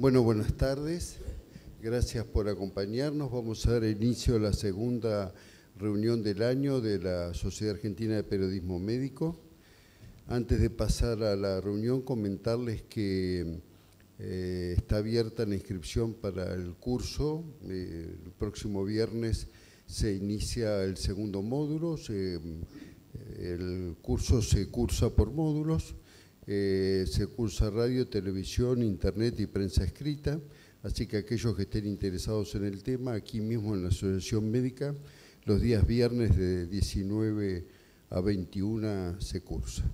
Bueno, buenas tardes. Gracias por acompañarnos. Vamos a dar inicio a la segunda reunión del año de la Sociedad Argentina de Periodismo Médico. Antes de pasar a la reunión, comentarles que está abierta la inscripción para el curso. El próximo viernes se inicia el segundo módulo. El curso se cursa por módulos. Se cursa radio, televisión, internet y prensa escrita, así que aquellos que estén interesados en el tema, aquí mismo en la Asociación Médica, los días viernes de 19 a 21 se cursa.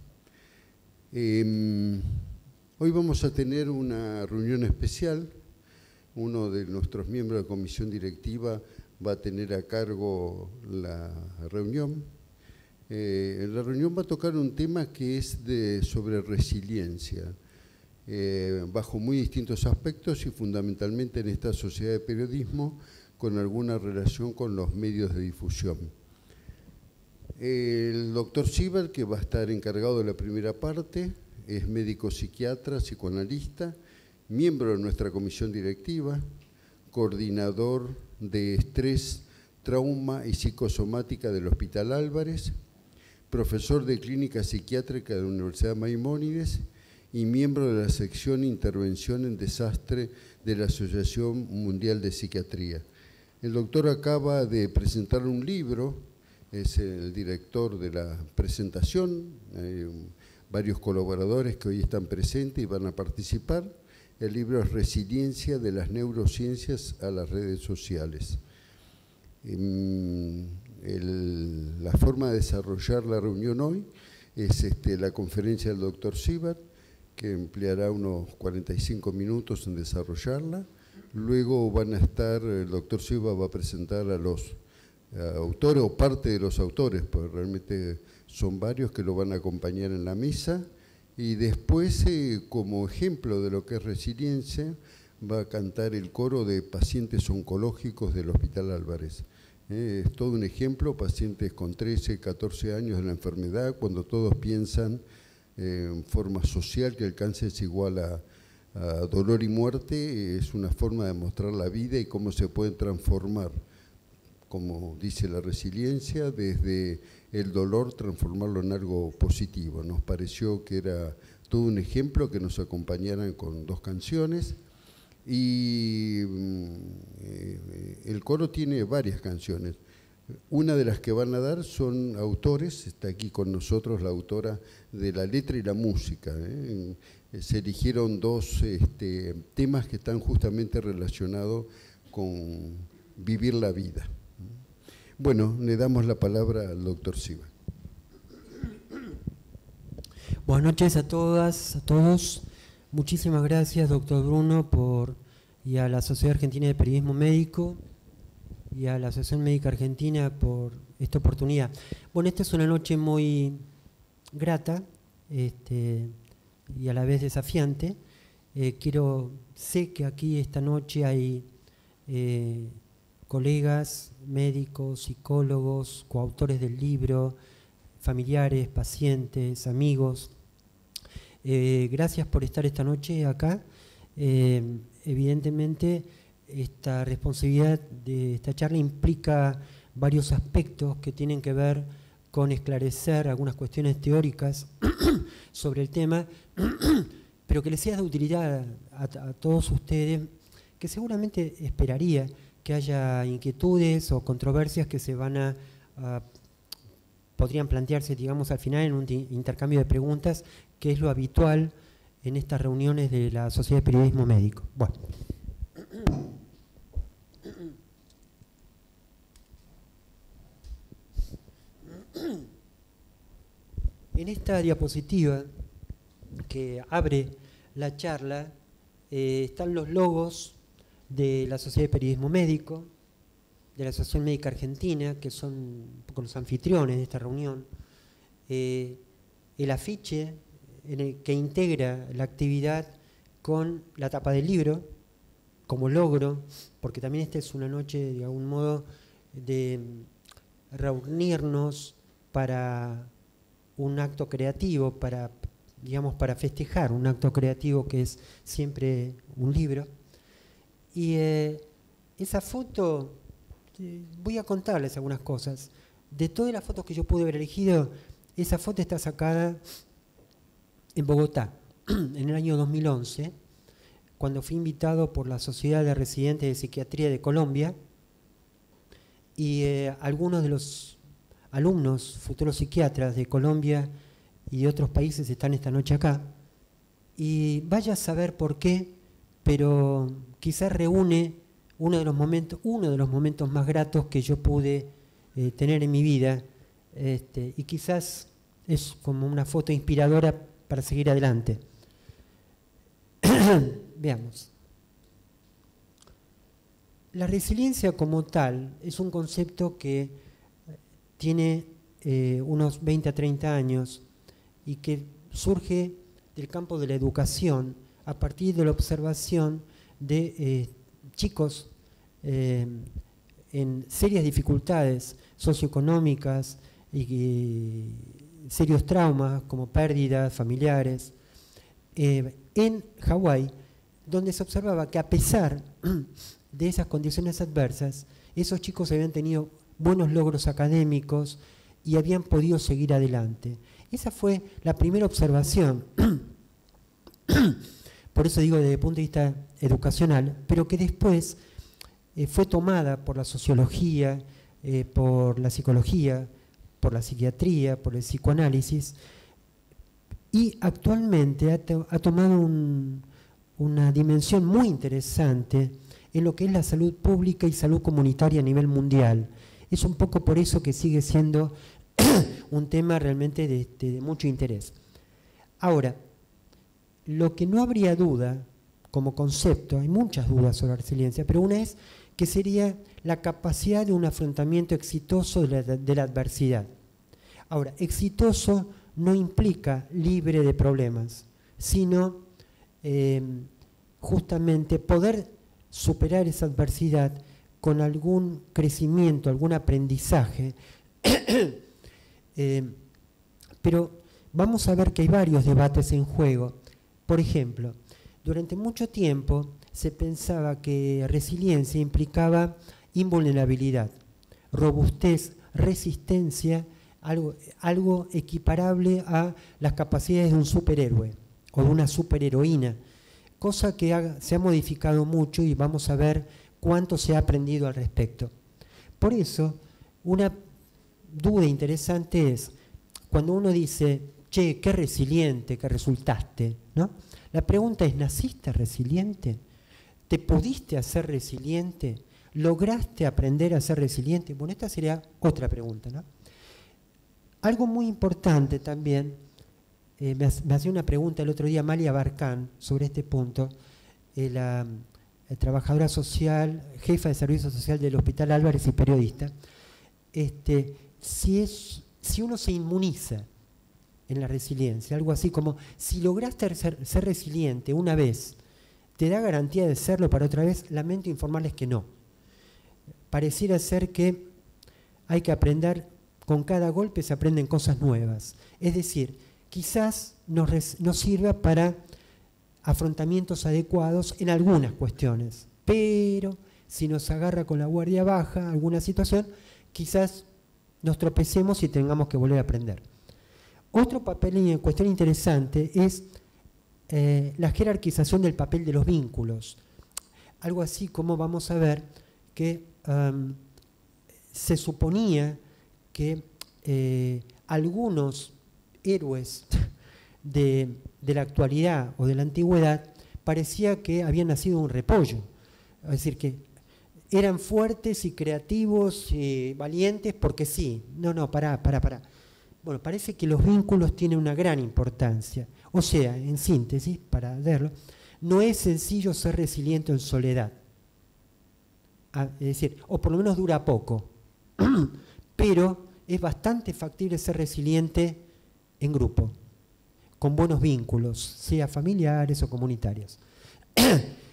Hoy vamos a tener una reunión especial. Uno de nuestros miembros de la comisión directiva va a tener a cargo la reunión. La reunión va a tocar un tema que es sobre resiliencia, bajo muy distintos aspectos y fundamentalmente en esta sociedad de periodismo con alguna relación con los medios de difusión. El doctor Sibert, que va a estar encargado de la primera parte, es médico psiquiatra, psicoanalista, miembro de nuestra comisión directiva, coordinador de estrés, trauma y psicosomática del Hospital Álvarez, profesor de clínica psiquiátrica de la Universidad Maimónides y miembro de la sección Intervención en Desastre de la Asociación Mundial de Psiquiatría. El doctor acaba de presentar un libro, es el director de la presentación, varios colaboradores que hoy están presentes y van a participar. El libro es Resiliencia de las neurociencias a las redes sociales. La forma de desarrollar la reunión hoy es la conferencia del doctor Sibert, que empleará unos 45 minutos en desarrollarla. Luego van a estar, el doctor Sibert va a presentar a los autores o parte de los autores, pues realmente son varios que lo van a acompañar en la mesa. Y después, como ejemplo de lo que es resiliencia, va a cantar el coro de pacientes oncológicos del Hospital Álvarez. Es todo un ejemplo, pacientes con 13, 14 años de la enfermedad, cuando todos piensan en forma social que el cáncer es igual a dolor y muerte, es una forma de mostrar la vida y cómo se puede transformar, como dice la resiliencia, desde el dolor transformarlo en algo positivo. Nos pareció que era todo un ejemplo que nos acompañaran con dos canciones. Y el coro tiene varias canciones. Una de las que van a dar son autores, está aquí con nosotros la autora de la letra y la música. Se eligieron dos temas que están justamente relacionados con vivir la vida. Bueno, le damos la palabra al doctor Sibert. Buenas noches a todas, a todos. Muchísimas gracias, doctor Bruno, y a la Sociedad Argentina de Periodismo Médico y a la Asociación Médica Argentina por esta oportunidad. Bueno, esta es una noche muy grata y a la vez desafiante. Sé que aquí esta noche hay colegas, médicos, psicólogos, coautores del libro, familiares, pacientes, amigos. Gracias por estar esta noche acá. Evidentemente, esta responsabilidad de esta charla implica varios aspectos que tienen que ver con esclarecer algunas cuestiones teóricas sobre el tema, pero que les sea de utilidad a todos ustedes, que seguramente esperaría que haya inquietudes o controversias que se van podrían plantearse, digamos, al final en un intercambio de preguntas, que es lo habitual en estas reuniones de la Sociedad de Periodismo Médico. Bueno. En esta diapositiva que abre la charla están los logos de la Sociedad de Periodismo Médico, de la Asociación Médica Argentina, que son un poco los anfitriones de esta reunión, el afiche que integra la actividad con la tapa del libro como logro, porque también esta es una noche de algún modo de reunirnos para un acto creativo, para digamos, para festejar un acto creativo que es siempre un libro. Y esa foto, voy a contarles algunas cosas. De todas las fotos que yo pude haber elegido, esa foto está sacada en Bogotá, en el año 2011, cuando fui invitado por la Sociedad de Residentes de Psiquiatría de Colombia, y algunos de los alumnos, futuros psiquiatras de Colombia y de otros países están esta noche acá, y vaya a saber por qué, pero quizás reúne uno de los momentos más gratos que yo pude tener en mi vida, y quizás es como una foto inspiradora para seguir adelante. Veamos. La resiliencia como tal es un concepto que tiene unos 20 a 30 años y que surge del campo de la educación a partir de la observación de chicos en serias dificultades socioeconómicas y serios traumas como pérdidas familiares en Hawái, donde se observaba que a pesar de esas condiciones adversas, esos chicos habían tenido buenos logros académicos y habían podido seguir adelante. Esa fue la primera observación, por eso digo desde el punto de vista educacional, pero que después fue tomada por la sociología, por la psicología, por la psiquiatría, por el psicoanálisis, y actualmente ha tomado una dimensión muy interesante en lo que es la salud pública y salud comunitaria a nivel mundial. Es un poco por eso que sigue siendo un tema realmente de mucho interés. Ahora, lo que no habría duda como concepto, hay muchas dudas sobre la resiliencia, pero una es que sería la capacidad de un afrontamiento exitoso de la adversidad. Ahora, exitoso no implica libre de problemas, sino justamente poder superar esa adversidad con algún crecimiento, algún aprendizaje. Pero vamos a ver que hay varios debates en juego. Por ejemplo, durante mucho tiempo se pensaba que resiliencia implicaba invulnerabilidad, robustez, resistencia, algo equiparable a las capacidades de un superhéroe o de una superheroína, cosa que se ha modificado mucho y vamos a ver cuánto se ha aprendido al respecto. Por eso, una duda interesante es, cuando uno dice, che, qué resiliente que resultaste, ¿no? La pregunta es, ¿naciste resiliente? ¿Te pudiste hacer resiliente? ¿Lograste aprender a ser resiliente? Bueno, esta sería otra pregunta, ¿no? Algo muy importante también, me hacía una pregunta el otro día Amalia Barcán sobre este punto, la trabajadora social, jefa de servicio social del Hospital Álvarez y periodista, si uno se inmuniza en la resiliencia, algo así como, si lograste ser resiliente una vez, ¿te da garantía de serlo para otra vez? Lamento informarles que no. Pareciera ser que hay que aprender, con cada golpe se aprenden cosas nuevas. Es decir, quizás nos sirva para afrontamientos adecuados en algunas cuestiones, pero si nos agarra con la guardia baja alguna situación, quizás nos tropecemos y tengamos que volver a aprender. Otro papel y cuestión interesante es la jerarquización del papel de los vínculos. Algo así como vamos a ver que se suponía que algunos héroes de la actualidad o de la antigüedad parecía que habían nacido un repollo. Es decir, que eran fuertes y creativos y valientes porque sí. No, pará. Bueno, parece que los vínculos tienen una gran importancia. O sea, en síntesis, para verlo, no es sencillo ser resiliente en soledad. Es decir, o por lo menos dura poco. Pero es bastante factible ser resiliente en grupo, con buenos vínculos, sea familiares o comunitarios.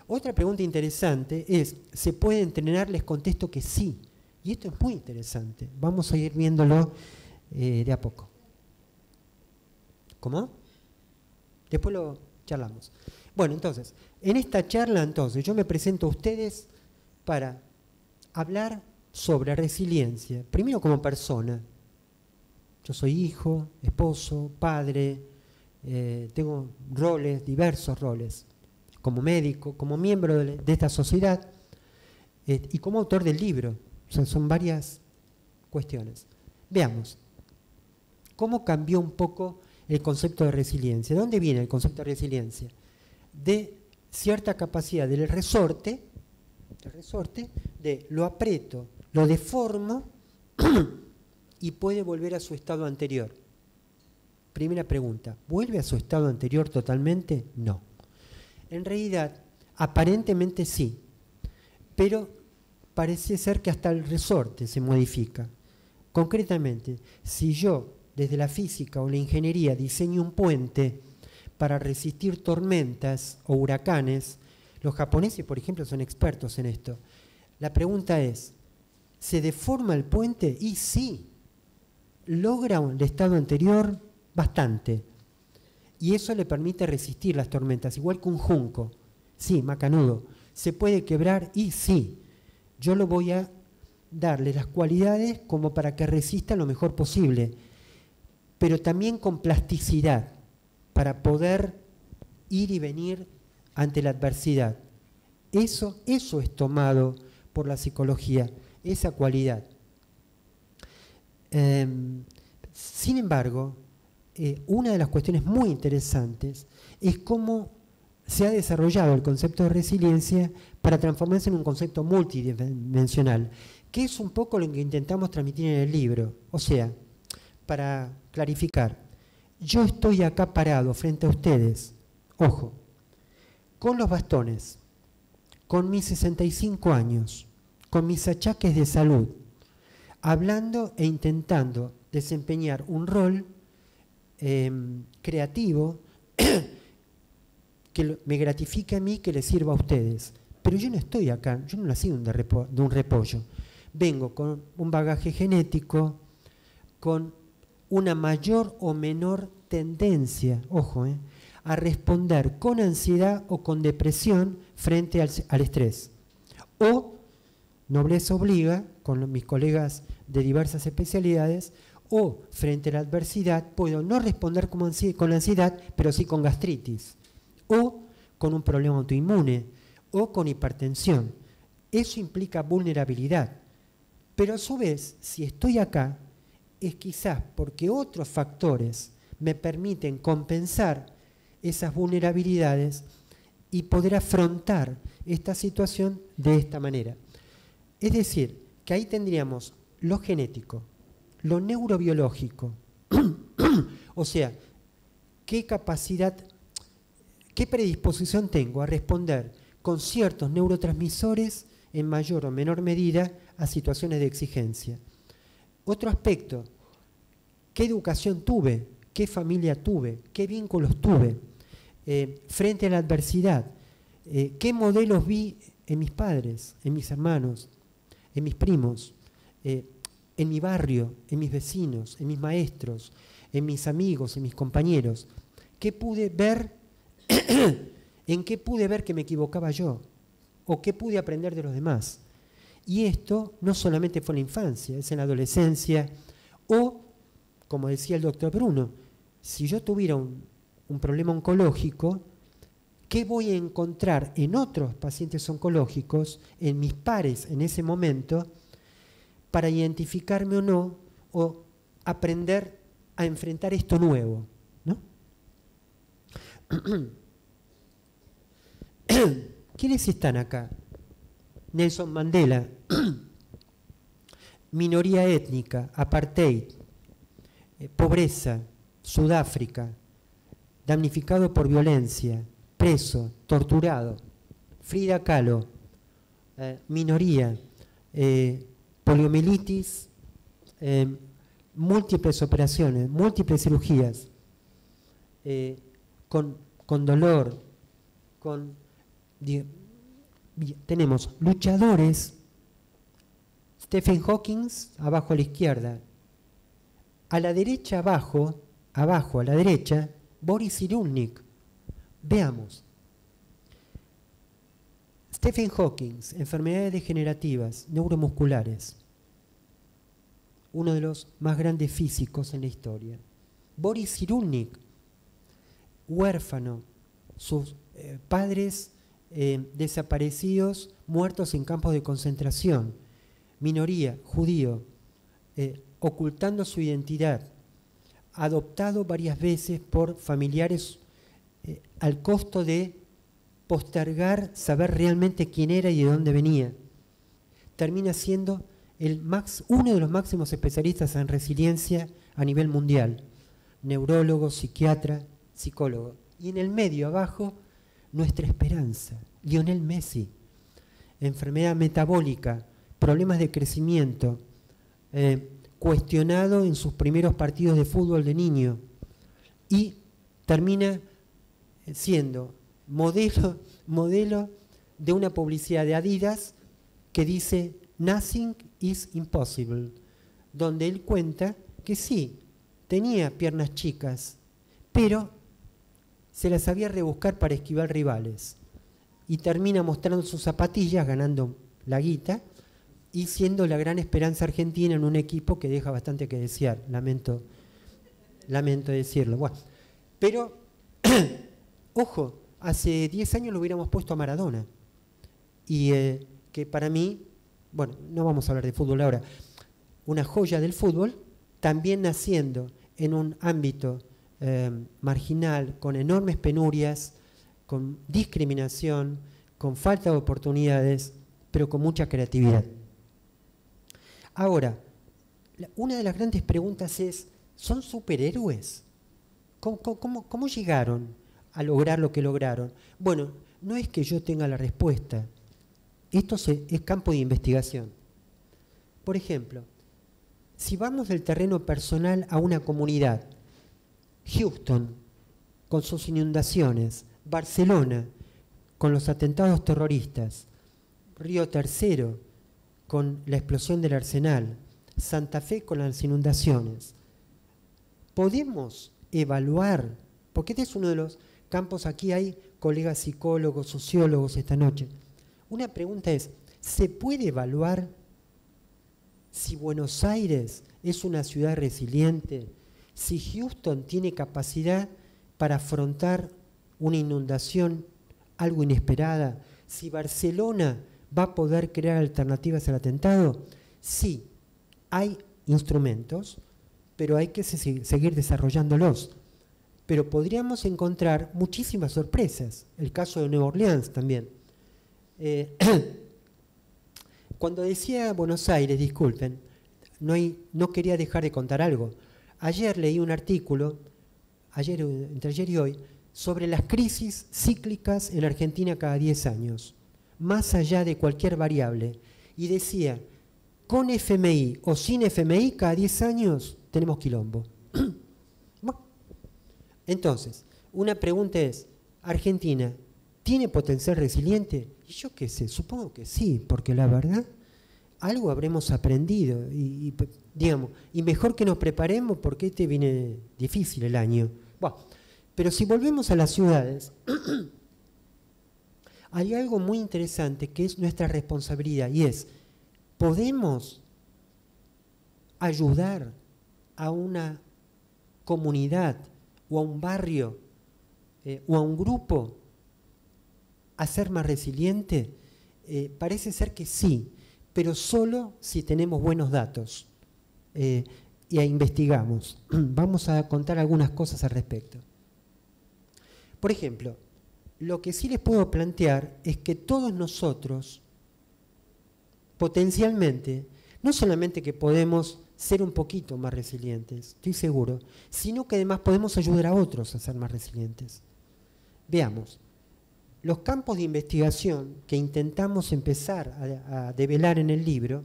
Otra pregunta interesante es, ¿se puede entrenar? Les contesto que sí. Y esto es muy interesante. Vamos a ir viéndolo de a poco. ¿Cómo? Después lo charlamos. Bueno, entonces, en esta charla, entonces, yo me presento a ustedes para hablar sobre resiliencia. Primero como persona. Yo soy hijo, esposo, padre, tengo roles, diversos roles, como médico, como miembro de esta sociedad y como autor del libro. O sea, son varias cuestiones. Veamos, ¿cómo cambió un poco el concepto de resiliencia? ¿De dónde viene el concepto de resiliencia? De cierta capacidad del resorte, de lo aprieto, lo deformo y puede volver a su estado anterior. Primera pregunta, ¿vuelve a su estado anterior totalmente? No. En realidad, aparentemente sí, pero parece ser que hasta el resorte se modifica. Concretamente, si yo desde la física o la ingeniería diseño un puente para resistir tormentas o huracanes, los japoneses, por ejemplo, son expertos en esto. La pregunta es, ¿se deforma el puente? Y sí, logra el estado anterior bastante. Y eso le permite resistir las tormentas, igual que un junco. Sí, macanudo. ¿Se puede quebrar? Y sí. Yo lo voy a darle las cualidades como para que resista lo mejor posible, pero también con plasticidad, para poder ir y venir ante la adversidad. Eso es tomado por la psicología, esa cualidad. Sin embargo, una de las cuestiones muy interesantes es cómo se ha desarrollado el concepto de resiliencia para transformarse en un concepto multidimensional, que es un poco lo que intentamos transmitir en el libro. O sea, para clarificar, yo estoy acá parado frente a ustedes, ojo, con los bastones, con mis 65 años, con mis achaques de salud, hablando e intentando desempeñar un rol creativo que me gratifique a mí, que le sirva a ustedes. Pero yo no estoy acá, yo no nací de un repollo. Vengo con un bagaje genético, con una mayor o menor tendencia, ojo, a responder con ansiedad o con depresión frente al estrés. O, nobleza obliga, con mis colegas de diversas especialidades, o frente a la adversidad puedo no responder con ansiedad, pero sí con gastritis, o con un problema autoinmune, o con hipertensión. Eso implica vulnerabilidad. Pero a su vez, si estoy acá, es quizás porque otros factores me permiten compensar esas vulnerabilidades y poder afrontar esta situación de esta manera. Es decir, que ahí tendríamos lo genético, lo neurobiológico, o sea, qué capacidad, qué predisposición tengo a responder con ciertos neurotransmisores en mayor o menor medida a situaciones de exigencia. Otro aspecto, qué educación tuve, qué familia tuve, qué vínculos tuve frente a la adversidad, qué modelos vi en mis padres, en mis hermanos, en mis primos, en mi barrio, en mis vecinos, en mis maestros, en mis amigos, en mis compañeros. ¿Qué pude ver? ¿En qué pude ver que me equivocaba yo? ¿O qué pude aprender de los demás? Y esto no solamente fue en la infancia, es en la adolescencia, o, como decía el doctor Bruno, si yo tuviera un problema oncológico, ¿qué voy a encontrar en otros pacientes oncológicos, en mis pares en ese momento, para identificarme o no, o aprender a enfrentar esto nuevo? ¿No? ¿Quiénes están acá? Nelson Mandela, minoría étnica, apartheid, pobreza, Sudáfrica, damnificado por violencia, preso, torturado. Frida Kahlo, minoría, poliomielitis, múltiples operaciones, múltiples cirugías, con dolor, tenemos luchadores, Stephen Hawking, abajo a la izquierda, a la derecha abajo a la derecha, Boris Cyrulnik, Veamos. Stephen Hawking, enfermedades degenerativas, neuromusculares. Uno de los más grandes físicos en la historia. Boris Cyrulnik, huérfano, sus padres desaparecidos, muertos en campos de concentración, minoría, judío, ocultando su identidad, adoptado varias veces por familiares al costo de postergar saber realmente quién era y de dónde venía. Termina siendo uno de los máximos especialistas en resiliencia a nivel mundial, neurólogo, psiquiatra, psicólogo. Y en el medio, abajo, nuestra esperanza, Lionel Messi, enfermedad metabólica, problemas de crecimiento, cuestionado en sus primeros partidos de fútbol de niño, y termina siendo modelo de una publicidad de Adidas que dice "Nothing is impossible", donde él cuenta que sí, tenía piernas chicas, pero se las sabía rebuscar para esquivar rivales. Y termina mostrando sus zapatillas, ganando la guita, y siendo la gran esperanza argentina en un equipo que deja bastante que desear, lamento decirlo. Bueno, pero, ojo, hace 10 años lo hubiéramos puesto a Maradona, y que para mí, bueno, no vamos a hablar de fútbol ahora, una joya del fútbol, también naciendo en un ámbito marginal, con enormes penurias, con discriminación, con falta de oportunidades, pero con mucha creatividad. Ahora, una de las grandes preguntas es, ¿son superhéroes? ¿Cómo llegaron a lograr lo que lograron? Bueno, no es que yo tenga la respuesta. Esto es campo de investigación. Por ejemplo, si vamos del terreno personal a una comunidad, Houston, con sus inundaciones, Barcelona, con los atentados terroristas, Río Tercero, con la explosión del Arsenal, Santa Fe con las inundaciones. Podemos evaluar, porque este es uno de los campos, aquí hay colegas psicólogos, sociólogos esta noche. Una pregunta es, ¿se puede evaluar si Buenos Aires es una ciudad resiliente? Si Houston tiene capacidad para afrontar una inundación, algo inesperada, si Barcelona va a poder crear alternativas al atentado, sí, hay instrumentos, pero hay que seguir desarrollándolos. Pero podríamos encontrar muchísimas sorpresas. El caso de Nueva Orleans también. Cuando decía Buenos Aires, disculpen, no quería dejar de contar algo. Ayer leí un artículo, entre ayer y hoy, sobre las crisis cíclicas en Argentina cada 10 años, más allá de cualquier variable. Y decía, con FMI o sin FMI, cada 10 años tenemos quilombo. Entonces, una pregunta es, ¿Argentina tiene potencial resiliente? Y yo qué sé, supongo que sí, porque la verdad, algo habremos aprendido y mejor que nos preparemos porque viene difícil el año. Bueno, pero si volvemos a las ciudades, hay algo muy interesante que es nuestra responsabilidad y es, ¿podemos ayudar a una comunidad o a un barrio o a un grupo a ser más resiliente? Parece ser que sí, pero solo si tenemos buenos datos y investigamos. Vamos a contar algunas cosas al respecto. Por ejemplo, lo que sí les puedo plantear es que todos nosotros, potencialmente, no solamente que podemos ser un poquito más resilientes, estoy seguro, sino que además podemos ayudar a otros a ser más resilientes. Veamos. Los campos de investigación que intentamos empezar a develar en el libro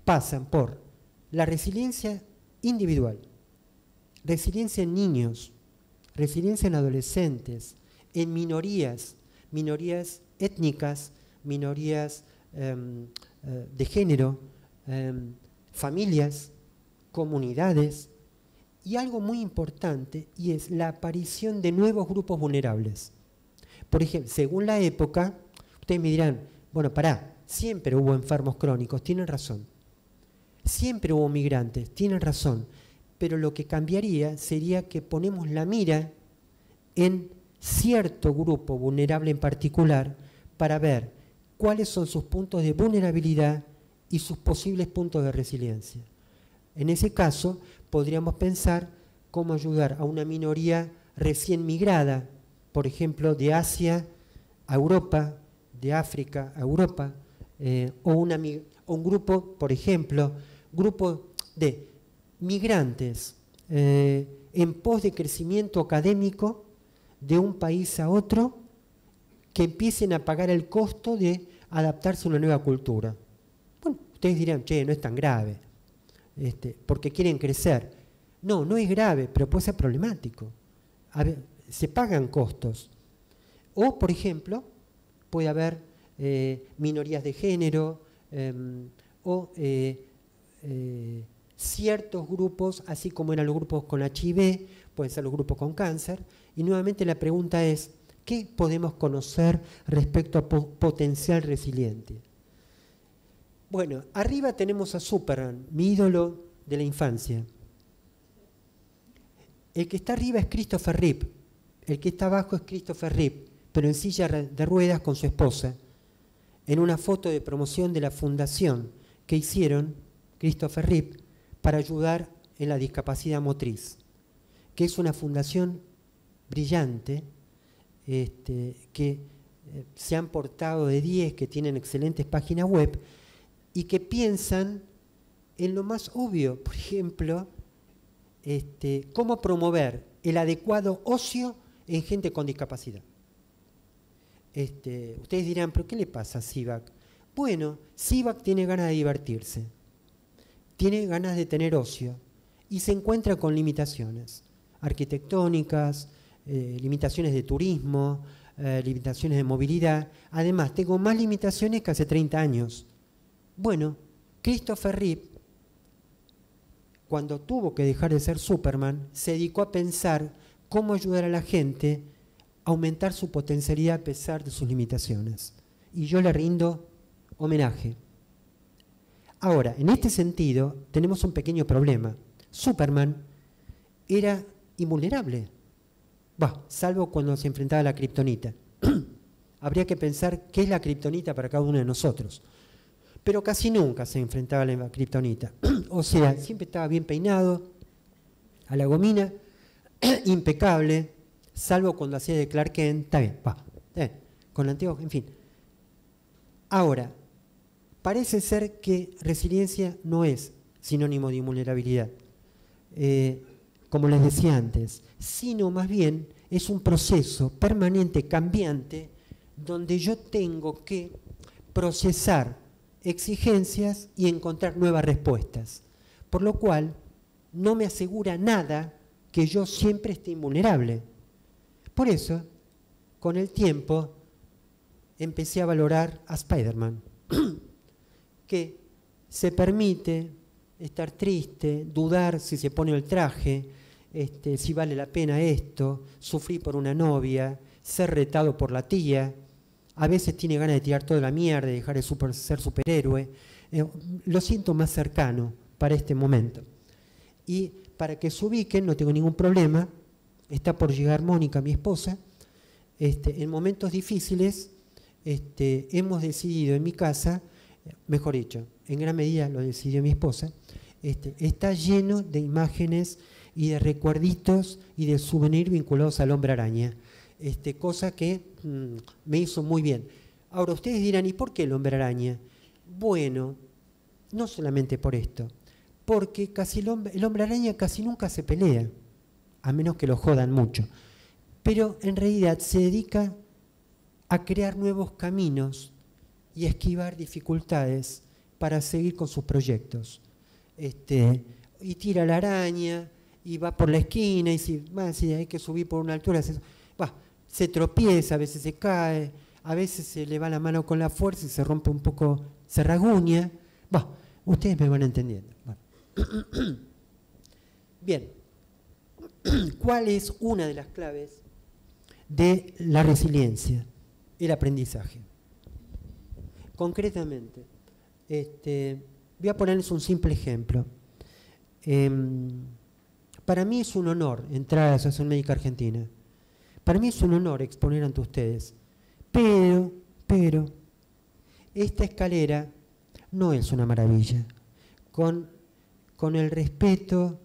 pasan por la resiliencia individual, resiliencia en niños, resiliencia en adolescentes, en minorías étnicas, minorías de género, familias, comunidades y algo muy importante, y es la aparición de nuevos grupos vulnerables. Por ejemplo, según la época, ustedes me dirán, bueno, pará, siempre hubo enfermos crónicos, tienen razón. Siempre hubo migrantes, tienen razón. Pero lo que cambiaría sería que ponemos la mira en cierto grupo vulnerable en particular para ver cuáles son sus puntos de vulnerabilidad y sus posibles puntos de resiliencia. En ese caso, podríamos pensar cómo ayudar a una minoría recién migrada, por ejemplo, de Asia a Europa, de África a Europa, o un grupo, por ejemplo, grupo de migrantes en pos de crecimiento académico de un país a otro, que empiecen a pagar el costo de adaptarse a una nueva cultura. Bueno, ustedes dirán, che, no es tan grave, porque quieren crecer. No, no es grave, pero puede ser problemático. A ver, se pagan costos. O, por ejemplo, puede haber minorías de género o ciertos grupos, así como eran los grupos con HIV, pueden ser los grupos con cáncer. Y nuevamente la pregunta es, ¿qué podemos conocer respecto a potencial resiliente? Bueno, arriba tenemos a Superman, mi ídolo de la infancia. El que está arriba es Christopher Reeve, el que está abajo es Christopher Reeve, pero en silla de ruedas con su esposa, en una foto de promoción de la fundación que hicieron Christopher Reeve para ayudar en la discapacidad motriz, que es una fundación brillante, que se han portado de 10, que tienen excelentes páginas web y que piensan en lo más obvio, por ejemplo, cómo promover el adecuado ocio en gente con discapacidad. Ustedes dirán, ¿pero qué le pasa a Sivak? Bueno, Sivak tiene ganas de divertirse, tiene ganas de tener ocio y se encuentra con limitaciones arquitectónicas, limitaciones de turismo, limitaciones de movilidad. Además, tengo más limitaciones que hace 30 años. Bueno, Christopher Reeve, cuando tuvo que dejar de ser Superman, se dedicó a pensar cómo ayudar a la gente a aumentar su potencialidad a pesar de sus limitaciones. Y yo le rindo homenaje. Ahora, en este sentido, tenemos un pequeño problema. Superman era invulnerable, salvo cuando se enfrentaba a la kriptonita. Habría que pensar qué es la kriptonita para cada uno de nosotros. Pero casi nunca se enfrentaba a la kriptonita. O sea, siempre estaba bien peinado, a la gomina, impecable, salvo cuando hacía de Clark Kent, está bien, con anteojos, en fin. Ahora, parece ser que resiliencia no es sinónimo de invulnerabilidad, como les decía antes, sino más bien es un proceso permanente, cambiante, donde yo tengo que procesar exigencias y encontrar nuevas respuestas, por lo cual no me asegura nada que yo siempre esté invulnerable. Por eso, con el tiempo, empecé a valorar a Spider-Man, que se permite estar triste, dudar si se pone el traje, si vale la pena esto, sufrir por una novia, ser retado por la tía, a veces tiene ganas de tirar toda la mierda, de dejar de ser superhéroe. Lo siento más cercano para este momento. Y para que se ubiquen, no tengo ningún problema, está por llegar Mónica, mi esposa. En momentos difíciles hemos decidido en mi casa, mejor dicho, en gran medida lo decidió mi esposa, está lleno de imágenes y de recuerditos y de souvenirs vinculados al Hombre Araña, cosa que me hizo muy bien. Ahora, ustedes dirán, ¿y por qué el Hombre Araña? Bueno, no solamente por esto, porque casi el Hombre Araña casi nunca se pelea, a menos que lo jodan mucho, pero en realidad se dedica a crear nuevos caminos y a esquivar dificultades para seguir con sus proyectos. Y tira la araña, y va por la esquina, y si hay que subir por una altura, se tropieza, a veces se cae, a veces se le va la mano con la fuerza y se rompe un poco, se rasguña. Ustedes me van entendiendo. Bien, ¿Cuál es una de las claves de la resiliencia? El aprendizaje. Concretamente, voy a ponerles un simple ejemplo. Para mí es un honor entrar a la Asociación Médica Argentina. Para mí es un honor exponer ante ustedes. Pero, esta escalera no es una maravilla. Con el respeto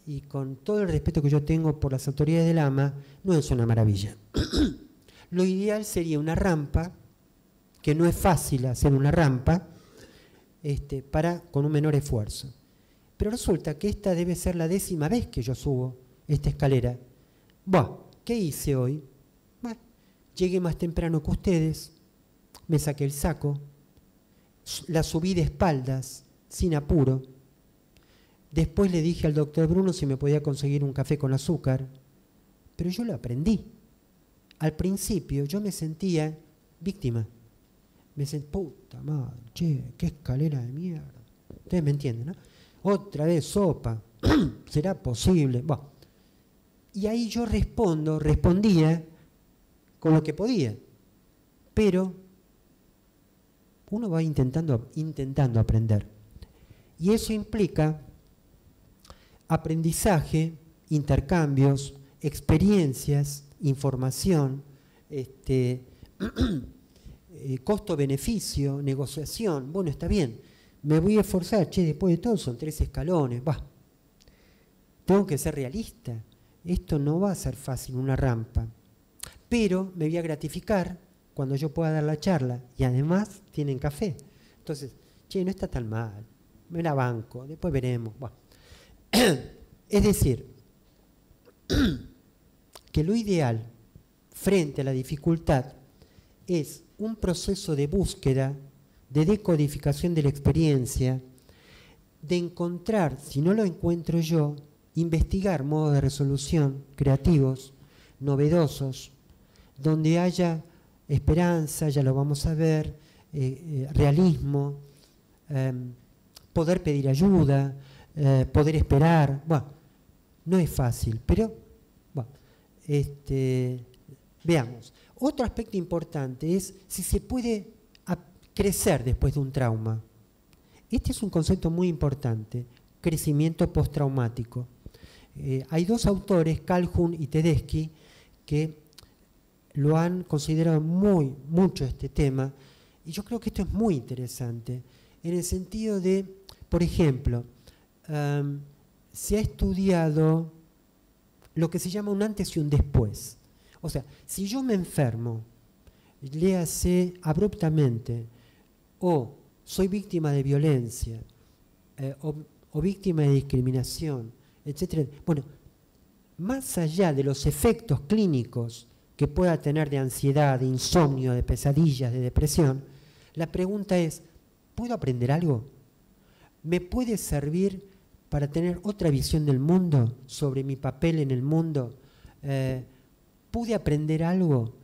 y con todo el respeto que yo tengo por las autoridades del AMA, no es una maravilla. Lo ideal sería una rampa, que no es fácil hacer una rampa, con un menor esfuerzo. Pero resulta que esta debe ser la 10ª vez que yo subo esta escalera. ¿Qué hice hoy? Llegué más temprano que ustedes, me saqué el saco, la subí de espaldas, sin apuro. Después le dije al doctor Bruno si me podía conseguir un café con azúcar, pero yo lo aprendí. Al principio yo me sentía víctima. Me sentía, puta madre, che, qué escalera de mierda. Ustedes me entienden, ¿no? Otra vez sopa, ¿será posible? Y ahí yo respondía con lo que podía. Pero uno va intentando aprender. Y eso implica aprendizaje, intercambios, experiencias, información, costo-beneficio, negociación. Bueno, está bien, me voy a esforzar, después de todo son 3 escalones, tengo que ser realista, esto no va a ser fácil, una rampa, pero me voy a gratificar cuando yo pueda dar la charla y además tienen café. Entonces, no está tan mal, me la banco, después veremos. Es decir, que lo ideal frente a la dificultad es un proceso de búsqueda, de decodificación de la experiencia, de encontrar, si no lo encuentro yo, investigar modos de resolución creativos, novedosos, donde haya esperanza, ya lo vamos a ver, realismo, poder pedir ayuda, poder esperar. No es fácil, pero veamos. Otro aspecto importante es si se puede crecer después de un trauma. Este es un concepto muy importante, crecimiento postraumático. Hay 2 autores, Calhoun y Tedeschi, que lo han considerado mucho este tema, y yo creo que esto es muy interesante, en el sentido de, por ejemplo, se ha estudiado lo que se llama un antes y un después. O sea, si yo me enfermo, léase abruptamente, o soy víctima de violencia, o víctima de discriminación, etc. Bueno, más allá de los efectos clínicos que pueda tener de ansiedad, de insomnio, de pesadillas, de depresión, la pregunta es, ¿puedo aprender algo? ¿Me puede servir para tener otra visión del mundo, sobre mi papel en el mundo? ¿Pude aprender algo?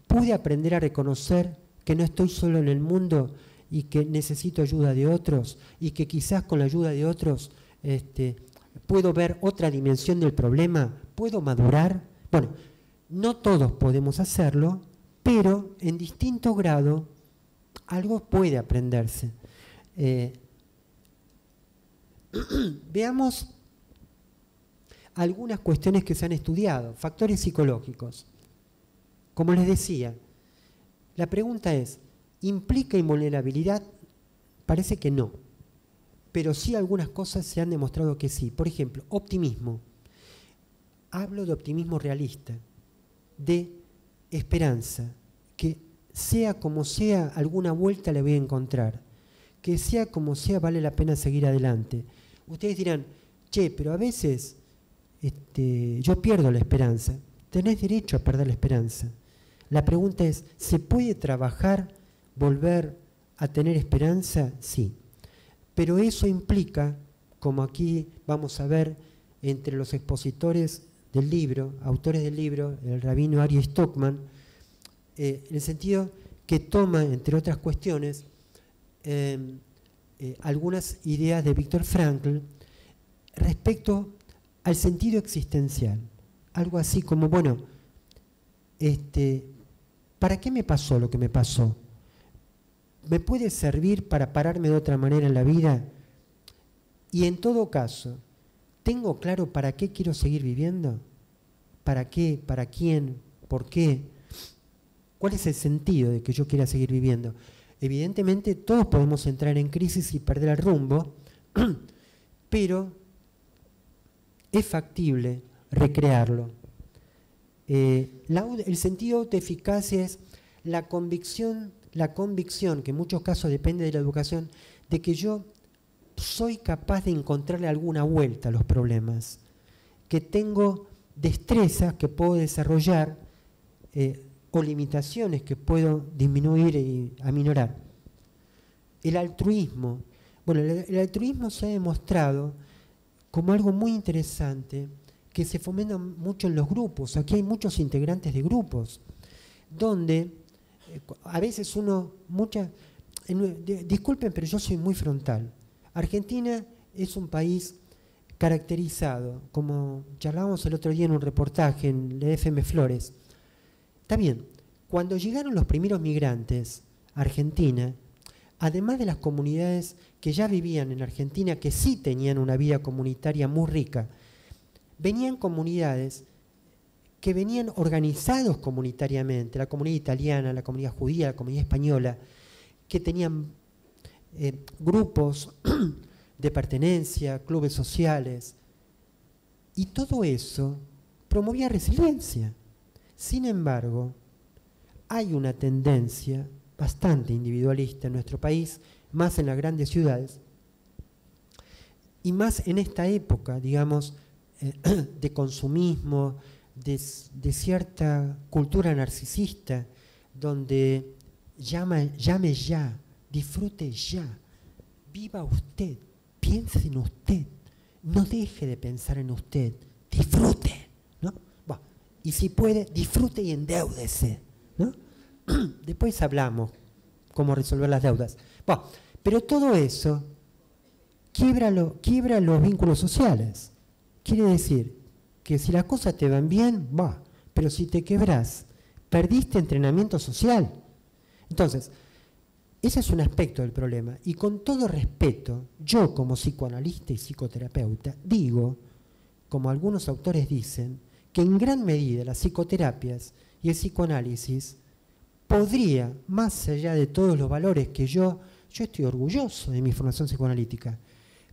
¿Pude aprender a reconocer que no estoy solo en el mundo y que necesito ayuda de otros y que quizás con la ayuda de otros puedo ver otra dimensión del problema? ¿Puedo madurar? Bueno, no todos podemos hacerlo, pero en distinto grado algo puede aprenderse. Veamos algunas cuestiones que se han estudiado, factores psicológicos. Como les decía, la pregunta es, ¿implica invulnerabilidad? Parece que no, pero sí algunas cosas se han demostrado que sí. Por ejemplo, optimismo. Hablo de optimismo realista, de esperanza, que sea como sea, alguna vuelta le voy a encontrar, que sea como sea, vale la pena seguir adelante. Ustedes dirán, pero a veces yo pierdo la esperanza. Tenés derecho a perder la esperanza. La pregunta es, ¿se puede trabajar, volver a tener esperanza? Sí. Pero eso implica, como aquí vamos a ver entre los expositores del libro, autores del libro, el rabino Aryeh Stockman, en el sentido que toma, entre otras cuestiones, algunas ideas de Viktor Frankl respecto al sentido existencial. Algo así como, bueno, ¿para qué me pasó lo que me pasó? ¿Me puede servir para pararme de otra manera en la vida? Y en todo caso, ¿tengo claro para qué quiero seguir viviendo? ¿Para qué? ¿Para quién? ¿Por qué? ¿Cuál es el sentido de que yo quiera seguir viviendo? Evidentemente todos podemos entrar en crisis y perder el rumbo, pero es factible recrearlo. El sentido de eficacia es la convicción, que en muchos casos depende de la educación, de que yo soy capaz de encontrarle alguna vuelta a los problemas, que tengo destrezas que puedo desarrollar o limitaciones que puedo disminuir y aminorar. El altruismo. Bueno, el altruismo se ha demostrado como algo muy interesante que se fomenta mucho en los grupos. Aquí hay muchos integrantes de grupos, donde a veces disculpen, pero yo soy muy frontal. Argentina es un país caracterizado, como charlábamos el otro día en un reportaje en la FM Flores. Está bien, cuando llegaron los primeros migrantes a Argentina, además de las comunidades que ya vivían en Argentina, que sí tenían una vida comunitaria muy rica, venían comunidades que venían organizados comunitariamente, la comunidad italiana, la comunidad judía, la comunidad española, que tenían grupos de pertenencia, clubes sociales, y todo eso promovía resiliencia. Sin embargo, hay una tendencia bastante individualista en nuestro país, más en las grandes ciudades, y más en esta época, digamos, de consumismo, de cierta cultura narcisista, donde llame ya, disfrute ya, viva usted, piense en usted, no deje de pensar en usted, disfrute, ¿no? Bueno, y si puede, disfrute y endeúdese, ¿no? Después hablamos cómo resolver las deudas. Bueno, pero todo eso quiebra los vínculos sociales. Quiere decir que si las cosas te van bien, va, pero si te quebrás, perdiste entrenamiento social. Entonces, ese es un aspecto del problema. Y con todo respeto, yo como psicoanalista y psicoterapeuta digo, como algunos autores dicen, que en gran medida las psicoterapias y el psicoanálisis podría, más allá de todos los valores que yo estoy orgulloso de mi formación psicoanalítica,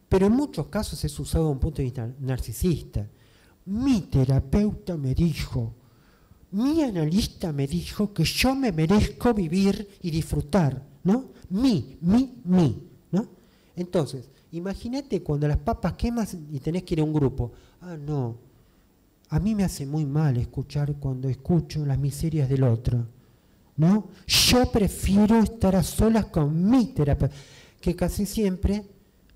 pero en muchos casos es usado desde un punto de vista narcisista. Mi terapeuta me dijo, mi analista me dijo que yo me merezco vivir y disfrutar, ¿no? ¿no? Entonces, imagínate cuando las papas quemas y tenés que ir a un grupo. Ah, no, a mí me hace muy mal escuchar cuando escucho las miserias del otro, ¿no? Yo prefiero estar a solas con mi terapeuta, que casi siempre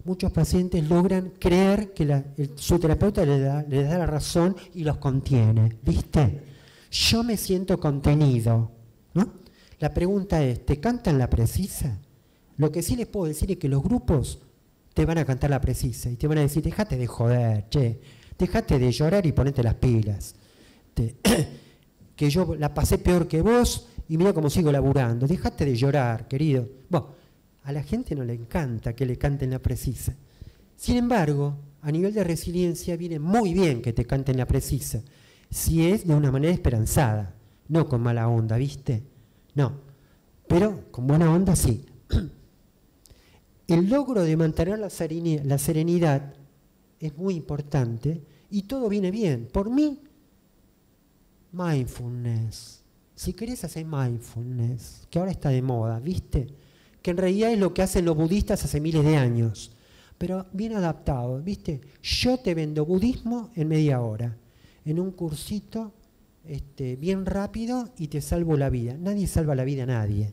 muchos pacientes logran creer que su terapeuta les da la razón y los contiene, ¿viste? Yo me siento contenido, ¿no? La pregunta es, ¿te cantan la precisa? Lo que sí les puedo decir es que los grupos te van a cantar la precisa y te van a decir, déjate de joder, che, déjate de llorar y ponete las pilas. Que yo la pasé peor que vos y mira cómo sigo laburando, déjate de llorar, querido. Bueno, a la gente no le encanta que le canten la precisa. Sin embargo, a nivel de resiliencia viene muy bien que te canten la precisa, si es de una manera esperanzada, no con mala onda, ¿viste? No, pero con buena onda sí. El logro de mantener la serenidad es muy importante y todo viene bien. Por mí, mindfulness. Si querés hacer mindfulness, que ahora está de moda, ¿viste? Que en realidad es lo que hacen los budistas hace miles de años, pero bien adaptado, ¿viste? Yo te vendo budismo en media hora, en un cursito bien rápido y te salvo la vida. Nadie salva la vida a nadie,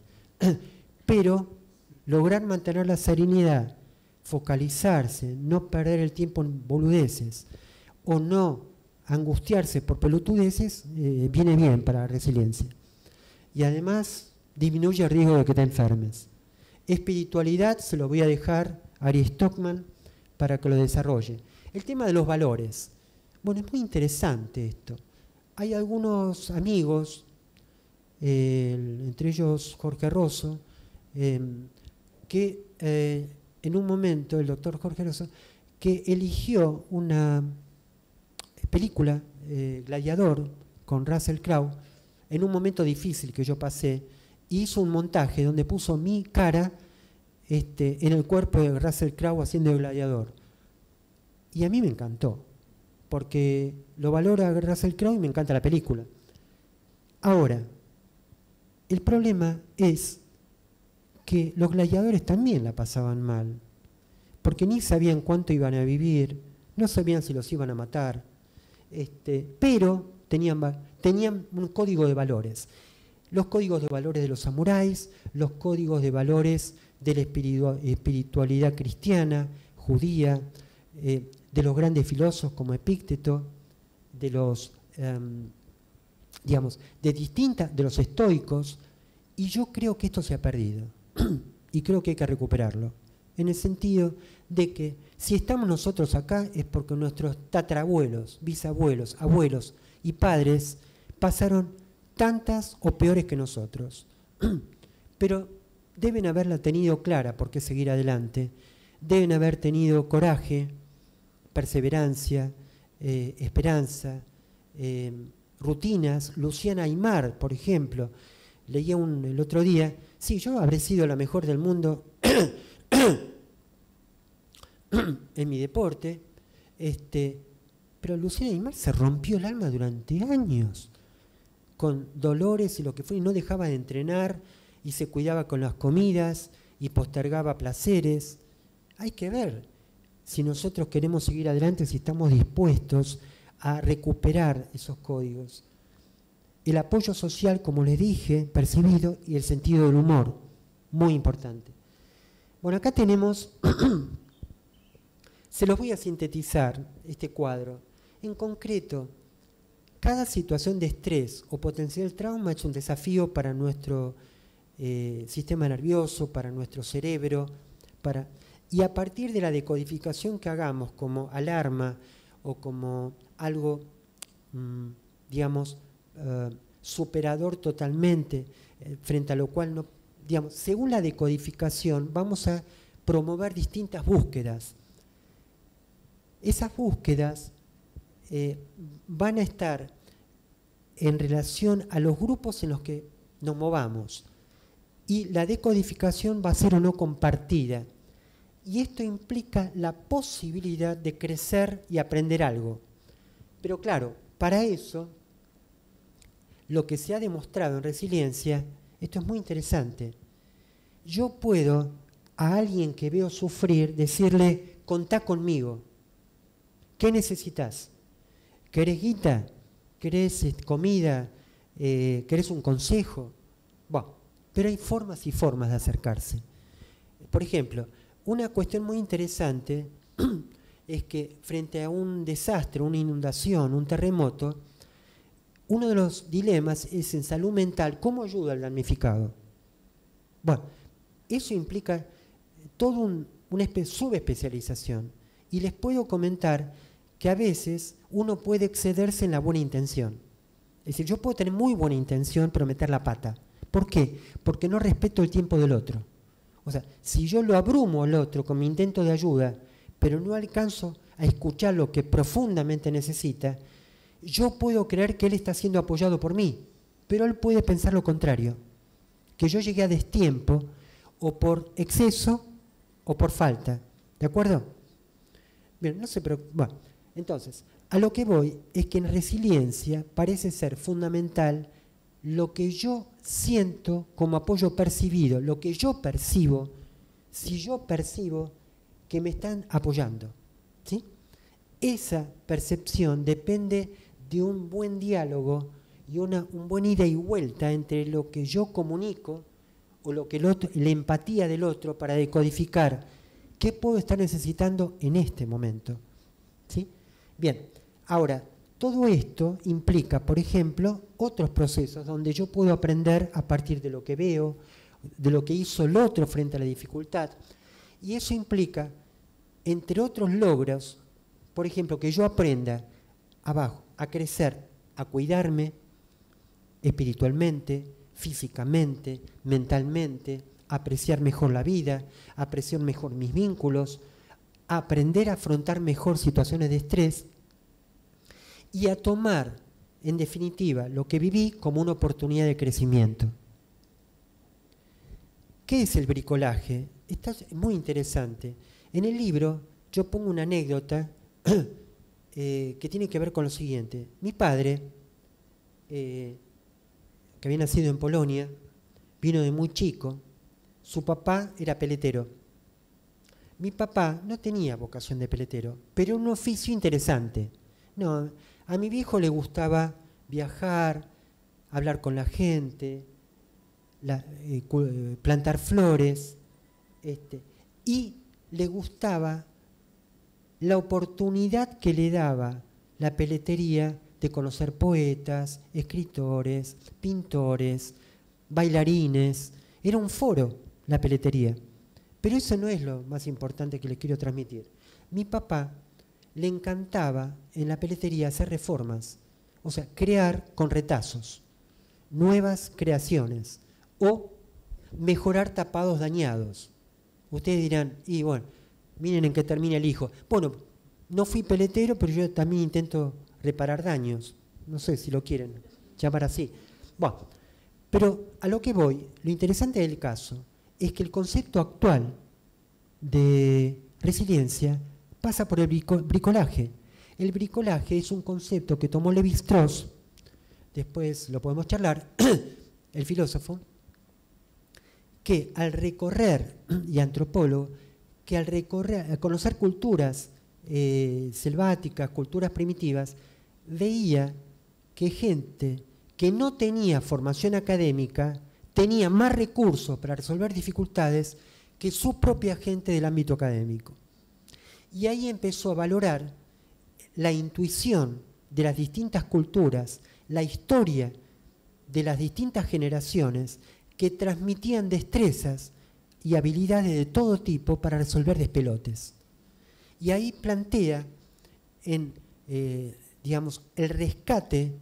pero lograr mantener la serenidad, focalizarse, no perder el tiempo en boludeces o no angustiarse por pelotudeces, viene bien para la resiliencia. Y además disminuye el riesgo de que te enfermes. Espiritualidad se lo voy a dejar a Ari Stockman para que lo desarrolle. El tema de los valores. Bueno, es muy interesante esto. Hay algunos amigos, entre ellos Jorge Rosso, que en un momento, el doctor Jorge Rosso, que eligió una película, Gladiador, con Russell Crowe, en un momento difícil que yo pasé, hizo un montaje donde puso mi cara en el cuerpo de Russell Crowe haciendo el Gladiador. Y a mí me encantó, porque lo valora Russell Crowe y me encanta la película. Ahora, el problema es que los gladiadores también la pasaban mal, porque ni sabían cuánto iban a vivir, no sabían si los iban a matar, pero tenían un código de valores. Los códigos de valores de los samuráis, los códigos de valores de la espiritualidad cristiana, judía, de los grandes filósofos como Epícteto, de los, de los estoicos, y yo creo que esto se ha perdido, y creo que hay que recuperarlo, en el sentido de que si estamos nosotros acá es porque nuestros tatarabuelos, bisabuelos, abuelos y padres pasaron tantas o peores que nosotros, pero deben haberla tenido clara por qué seguir adelante, deben haber tenido coraje, perseverancia, esperanza, rutinas. Luciana Aymar, por ejemplo, leía el otro día, sí, yo habré sido la mejor del mundo en mi deporte, pero Luciana Aymar se rompió el alma durante años, con dolores y lo que fue, y no dejaba de entrenar, y se cuidaba con las comidas, y postergaba placeres. Hay que ver si nosotros queremos seguir adelante, si estamos dispuestos a recuperar esos códigos. El apoyo social, como les dije, percibido, y el sentido del humor, muy importante. Bueno, acá tenemos, se los voy a sintetizar, este cuadro. En concreto, cada situación de estrés o potencial trauma es un desafío para nuestro sistema nervioso, para nuestro cerebro, y a partir de la decodificación que hagamos como alarma o como algo, superador totalmente, frente a lo cual no, según la decodificación vamos a promover distintas búsquedas. Esas búsquedas van a estar en relación a los grupos en los que nos movamos, y la decodificación va a ser o no compartida, y esto implica la posibilidad de crecer y aprender algo. Pero claro, para eso, lo que se ha demostrado en resiliencia, esto es muy interesante, yo puedo a alguien que veo sufrir decirle, contá conmigo, ¿qué necesitas? ¿Querés guita? ¿Querés comida? ¿Querés un consejo? Bueno, pero hay formas y formas de acercarse. Por ejemplo, una cuestión muy interesante es que frente a un desastre, una inundación, un terremoto, uno de los dilemas es en salud mental, ¿cómo ayuda al damnificado? Bueno, eso implica toda una subespecialización. Y les puedo comentar que a veces uno puede excederse en la buena intención. Es decir, yo puedo tener muy buena intención, pero meter la pata. ¿Por qué? Porque no respeto el tiempo del otro. O sea, si yo lo abrumo al otro con mi intento de ayuda, pero no alcanzo a escuchar lo que profundamente necesita, yo puedo creer que él está siendo apoyado por mí, pero él puede pensar lo contrario, que yo llegué a destiempo, o por exceso o por falta. ¿De acuerdo? Bien, no se preocupe. Bueno, entonces, a lo que voy es que en resiliencia parece ser fundamental lo que yo siento como apoyo percibido, lo que yo percibo, si yo percibo que me están apoyando, ¿sí? Esa percepción depende de un buen diálogo y un buen ida y vuelta entre lo que yo comunico o lo que la empatía del otro para decodificar qué puedo estar necesitando en este momento, ¿sí? Bien, ahora, todo esto implica, por ejemplo, otros procesos donde yo puedo aprender a partir de lo que veo, de lo que hizo el otro frente a la dificultad. Y eso implica, entre otros logros, por ejemplo, que yo aprenda abajo, a crecer, a cuidarme espiritualmente, físicamente, mentalmente, a apreciar mejor la vida, a apreciar mejor mis vínculos, a aprender a afrontar mejor situaciones de estrés y a tomar, en definitiva, lo que viví como una oportunidad de crecimiento. ¿Qué es el bricolaje? Esto es muy interesante. En el libro yo pongo una anécdota que tiene que ver con lo siguiente. Mi padre, que había nacido en Polonia, vino de muy chico. Su papá era peletero. Mi papá no tenía vocación de peletero, pero un oficio interesante. No, a mi viejo le gustaba viajar, hablar con la gente, plantar flores, y le gustaba la oportunidad que le daba la peletería de conocer poetas, escritores, pintores, bailarines. Era un foro la peletería. Pero eso no es lo más importante que le quiero transmitir. Mi papá le encantaba en la peletería hacer reformas, o sea, crear con retazos, nuevas creaciones o mejorar tapados dañados. Ustedes dirán, y bueno, miren en qué termina el hijo. Bueno, no fui peletero, pero yo también intento reparar daños. No sé si lo quieren llamar así. Bueno, pero a lo que voy, lo interesante del caso es que el concepto actual de resiliencia pasa por el bricolaje. El bricolaje es un concepto que tomó Lévi-Strauss, después lo podemos charlar, el filósofo, que al recorrer, y antropólogo, que al recorrer, al conocer culturas selváticas, culturas primitivas, veía que gente que no tenía formación académica tenía más recursos para resolver dificultades que su propia gente del ámbito académico. Y ahí empezó a valorar la intuición de las distintas culturas, la historia de las distintas generaciones que transmitían destrezas y habilidades de todo tipo para resolver despelotes. Y ahí plantea digamos, el rescate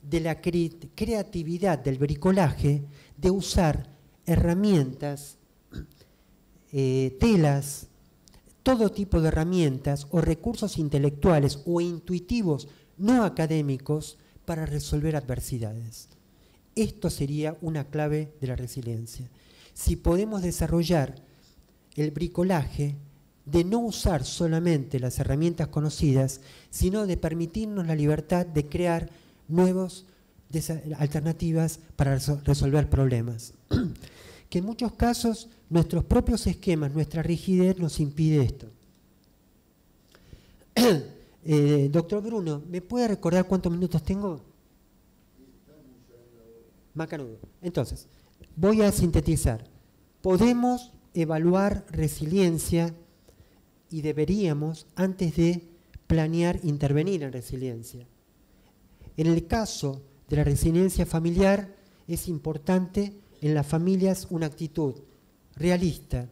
de la creatividad del bricolaje, de usar herramientas, telas, todo tipo de herramientas o recursos intelectuales o intuitivos no académicos para resolver adversidades. Esto sería una clave de la resiliencia. Si podemos desarrollar el bricolaje de no usar solamente las herramientas conocidas, sino de permitirnos la libertad de crear nuevas alternativas para resolver problemas. Que en muchos casos nuestros propios esquemas, nuestra rigidez nos impide esto. Doctor Bruno, ¿me puede recordar cuántos minutos tengo? Macanudo. Entonces, voy a sintetizar. Podemos evaluar resiliencia y deberíamos, antes de planear, intervenir en resiliencia. En el caso de la resiliencia familiar, es importante en las familias una actitud realista,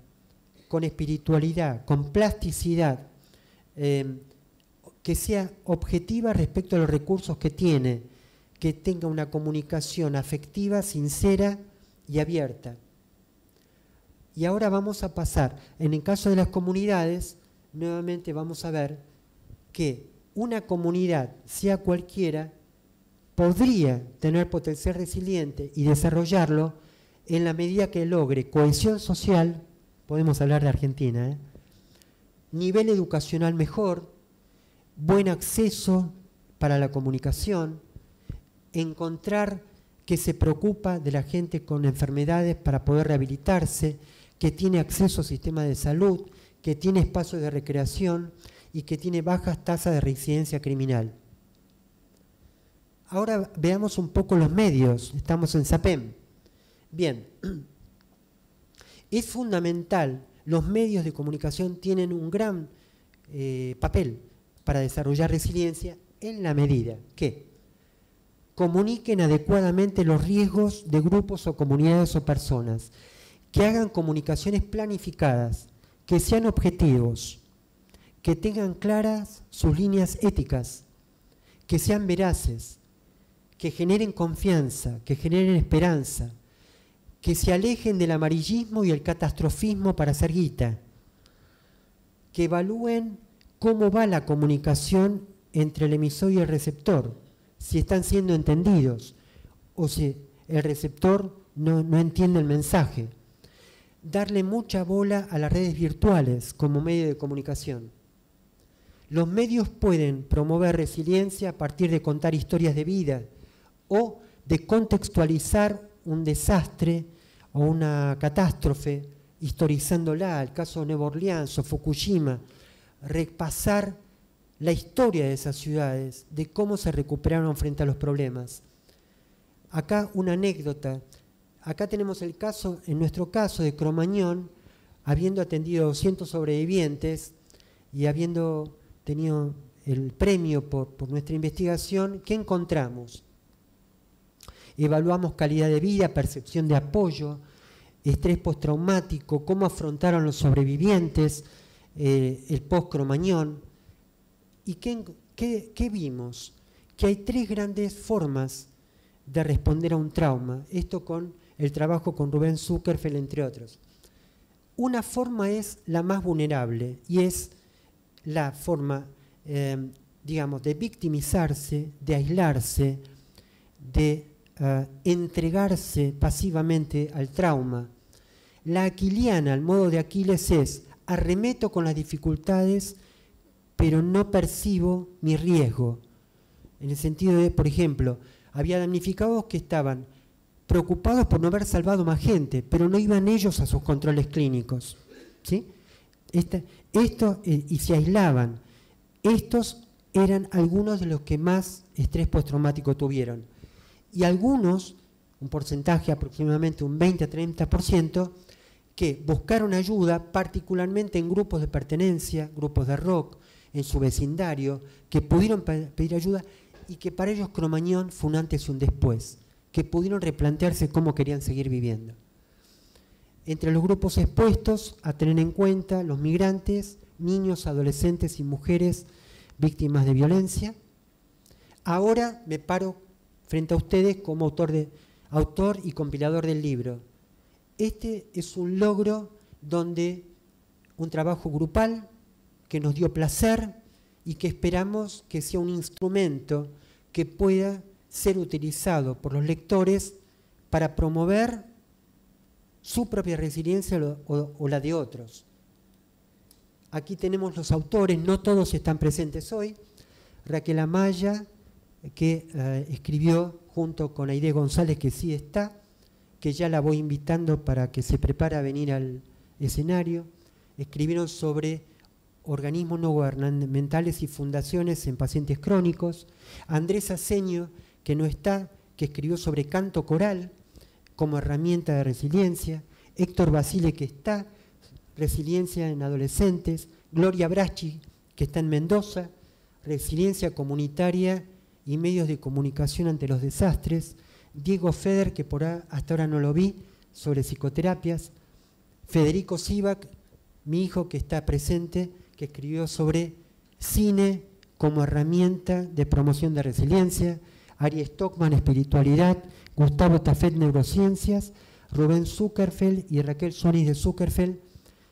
con espiritualidad, con plasticidad, que sea objetiva respecto a los recursos que tiene, que tenga una comunicación afectiva, sincera y abierta. Y ahora vamos a pasar, en el caso de las comunidades, nuevamente vamos a ver que una comunidad, sea cualquiera, podría tener potencial resiliente y desarrollarlo en la medida que logre cohesión social, podemos hablar de Argentina, nivel educacional mejor, buen acceso para la comunicación, encontrar que se preocupa de la gente con enfermedades para poder rehabilitarse, que tiene acceso al sistema de salud, que tiene espacios de recreación y que tiene bajas tasas de reincidencia criminal. Ahora veamos un poco los medios. Estamos en SAPEM. Bien, es fundamental, los medios de comunicación tienen un gran papel para desarrollar resiliencia en la medida que comuniquen adecuadamente los riesgos de grupos o comunidades o personas, que hagan comunicaciones planificadas, que sean objetivos, que tengan claras sus líneas éticas, que sean veraces, que generen confianza, que generen esperanza, que se alejen del amarillismo y el catastrofismo para hacer guita, que evalúen cómo va la comunicación entre el emisor y el receptor, si están siendo entendidos o si el receptor no entiende el mensaje. Darle mucha bola a las redes virtuales como medio de comunicación. Los medios pueden promover resiliencia a partir de contar historias de vida o de contextualizar un desastre o una catástrofe, historizándola, el caso de Nueva Orleans o Fukushima, repasar la historia de esas ciudades, de cómo se recuperaron frente a los problemas. Acá una anécdota. Acá tenemos el caso, en nuestro caso, de Cromañón, habiendo atendido a 200 sobrevivientes y habiendo tenido el premio por nuestra investigación. ¿Qué encontramos? Evaluamos calidad de vida, percepción de apoyo, estrés postraumático, cómo afrontaron los sobrevivientes el post-Cromañón. ¿Y qué vimos? Que hay 3 grandes formas de responder a un trauma. Esto con el trabajo con Rubén Zuckerfeld, entre otros. Una forma es la más vulnerable y es la forma, digamos, de victimizarse, de aislarse, de entregarse pasivamente al trauma. La aquiliana, el modo de Aquiles es: arremeto con las dificultades, pero no percibo mi riesgo. En el sentido de, por ejemplo, había damnificados que estaban preocupados por no haber salvado más gente, pero no iban ellos a sus controles clínicos, ¿sí? Y se aislaban. Estos eran algunos de los que más estrés postraumático tuvieron. Y algunos, un porcentaje aproximadamente un 20 a 30%, que buscaron ayuda, particularmente en grupos de pertenencia, grupos de rock, en su vecindario, que pudieron pedir ayuda y que para ellos Cromañón fue un antes y un después, que pudieron replantearse cómo querían seguir viviendo. Entre los grupos expuestos a tener en cuenta los migrantes, niños, adolescentes y mujeres víctimas de violencia. Ahora me paro frente a ustedes como autor y compilador del libro. Este es un logro donde un trabajo grupal que nos dio placer y que esperamos que sea un instrumento que pueda ser utilizado por los lectores para promover su propia resiliencia o la de otros. Aquí tenemos los autores, no todos están presentes hoy. Raquel Amaya, que escribió junto con Aide González, que sí está, que ya la voy invitando para que se prepare a venir al escenario. Escribieron sobre organismos no gubernamentales y fundaciones en pacientes crónicos. Andrés Aceño, que no está, que escribió sobre canto coral como herramienta de resiliencia. Héctor Basile, que está, resiliencia en adolescentes. Gloria Bracci, que está en Mendoza, resiliencia comunitaria y medios de comunicación ante los desastres. Diego Feder, que hasta ahora no lo vi, sobre psicoterapias. Federico Sivak, mi hijo que está presente, que escribió sobre cine como herramienta de promoción de resiliencia. Ari Stockman, espiritualidad. Gustavo Tafet, neurociencias. Rubén Zuckerfeld y Raquel Sonis de Zuckerfeld,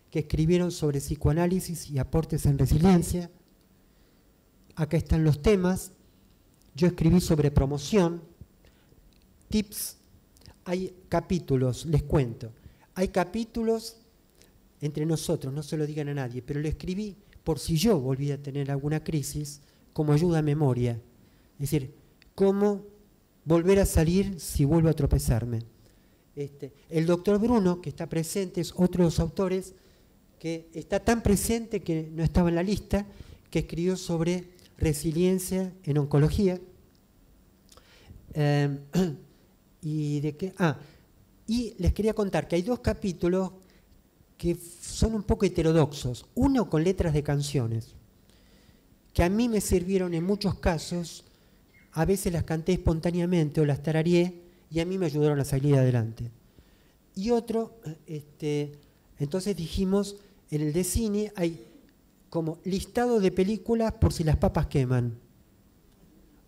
que escribieron sobre psicoanálisis y aportes en resiliencia. Acá están los temas. Yo escribí sobre promoción, tips. Hay capítulos, les cuento. Hay capítulos entre nosotros, no se lo digan a nadie, pero lo escribí por si yo volví a tener alguna crisis, como ayuda a memoria. Es decir, cómo volver a salir si vuelvo a tropezarme. El doctor Bruno, que está presente, es otro de los autores que está tan presente que no estaba en la lista, que escribió sobre resiliencia en oncología. Y les quería contar que hay 2 capítulos que son un poco heterodoxos. Uno con letras de canciones, que a mí me sirvieron en muchos casos. A veces las canté espontáneamente o las tarareé y a mí me ayudaron a salir adelante. Y otro, entonces dijimos, en el de cine hay como listado de películas por si las papas queman.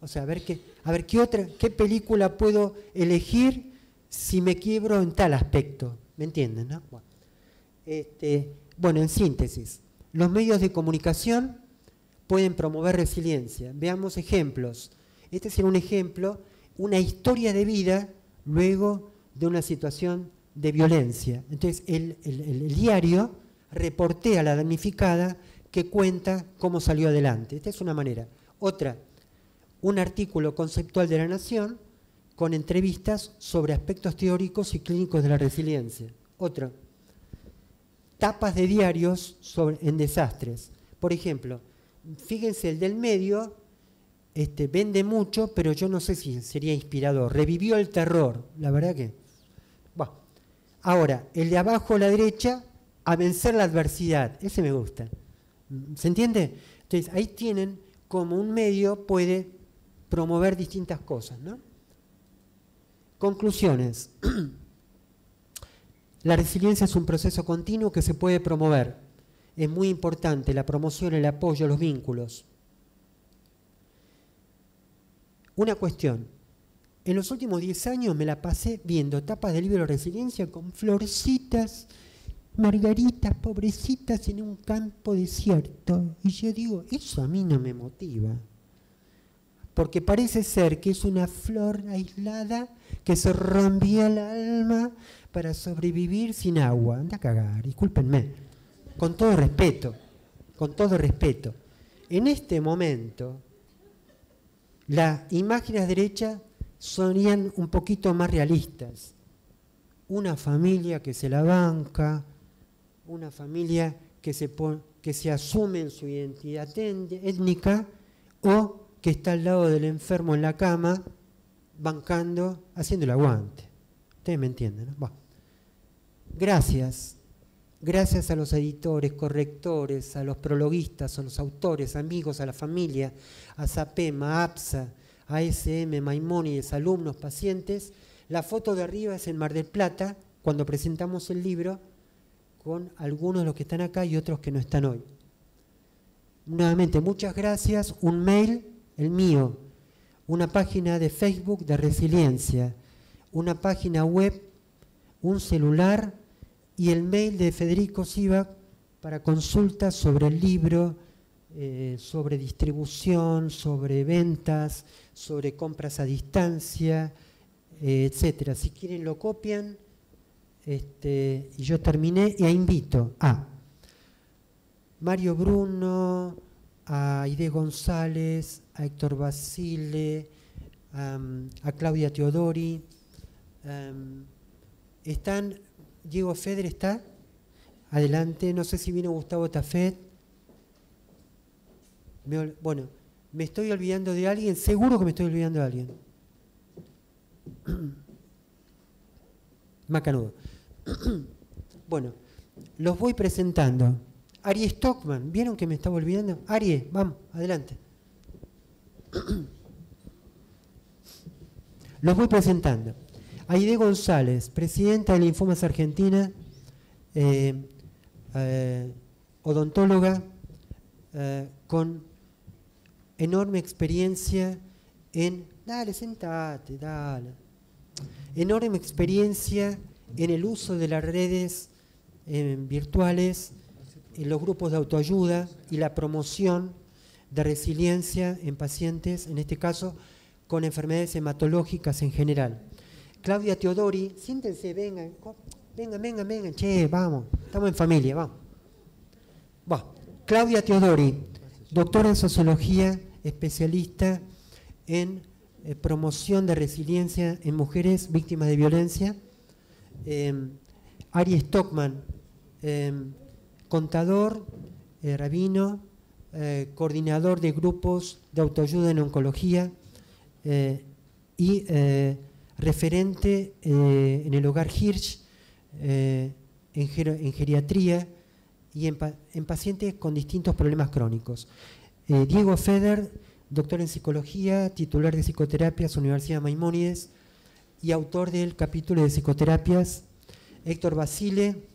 O sea, a ver qué película puedo elegir si me quiebro en tal aspecto. ¿Me entienden, no? Bueno, en síntesis, los medios de comunicación pueden promover resiliencia. Veamos ejemplos. Este será un ejemplo, una historia de vida luego de una situación de violencia. Entonces, el diario reportea a la damnificada que cuenta cómo salió adelante. Esta es una manera. Otra, un artículo conceptual de La Nación con entrevistas sobre aspectos teóricos y clínicos de la resiliencia. Otra, tapas de diarios en desastres. Por ejemplo, fíjense, el del medio vende mucho, pero yo no sé si sería inspirador. Revivió el terror, la verdad que... Bueno. Ahora, el de abajo a la derecha, a vencer la adversidad. Ese me gusta. ¿Se entiende? Entonces, ahí tienen como un medio puede promover distintas cosas, ¿no? Conclusiones. La resiliencia es un proceso continuo que se puede promover. Es muy importante la promoción, el apoyo, los vínculos. Una cuestión. En los últimos 10 años me la pasé viendo tapas de libro de resiliencia con florcitas, margaritas, pobrecitas en un campo desierto. Y yo digo, eso a mí no me motiva. Porque parece ser que es una flor aislada que se rompía el alma para sobrevivir sin agua. Anda a cagar, discúlpenme. Con todo respeto, con todo respeto. En este momento, las imágenes derechas sonían un poquito más realistas. Una familia que se la banca, una familia que se asume en su identidad étnica o que está al lado del enfermo en la cama, bancando, haciendo el aguante. Ustedes me entienden, ¿no? Bueno. Gracias. Gracias a los editores, correctores, a los prologuistas, a los autores, amigos, a la familia, a SAPEMA, a APSA, a ASM, Maimónides, alumnos, pacientes. La foto de arriba es en Mar del Plata, cuando presentamos el libro, con algunos de los que están acá y otros que no están hoy. Nuevamente, muchas gracias. Un mail, el mío, una página de Facebook de resiliencia, una página web, un celular y el mail de Federico Sivak para consultas sobre el libro, sobre distribución, sobre ventas, sobre compras a distancia, etcétera. Si quieren lo copian, y yo terminé y invito a Mario Bruno, a Aide González, a Héctor Basile, a Claudia Teodori. Están, Diego Feder está, adelante, no sé si vino Gustavo Tafet. Bueno, ¿me estoy olvidando de alguien? Seguro que me estoy olvidando de alguien. Macanudo. Bueno, los voy presentando. Arie Stockman, ¿vieron que me estaba olvidando? Arie, vamos, adelante. Los voy presentando. Aide González, presidenta de Linfomas Argentina, odontóloga, con enorme experiencia en... Dale, sentate, dale. Enorme experiencia en el uso de las redes virtuales, en los grupos de autoayuda y la promoción de resiliencia en pacientes, en este caso, con enfermedades hematológicas en general. Claudia Teodori, siéntense, vengan, che, vamos, estamos en familia, vamos. Bueno, Claudia Teodori, doctora en sociología, especialista en promoción de resiliencia en mujeres víctimas de violencia. Arie Stockman, contador, rabino, coordinador de grupos de autoayuda en oncología y referente en el hogar Hirsch, en geriatría y en pacientes con distintos problemas crónicos. Diego Feder, doctor en psicología, titular de psicoterapias, Universidad Maimónides, y autor del capítulo de psicoterapias. Héctor Basile,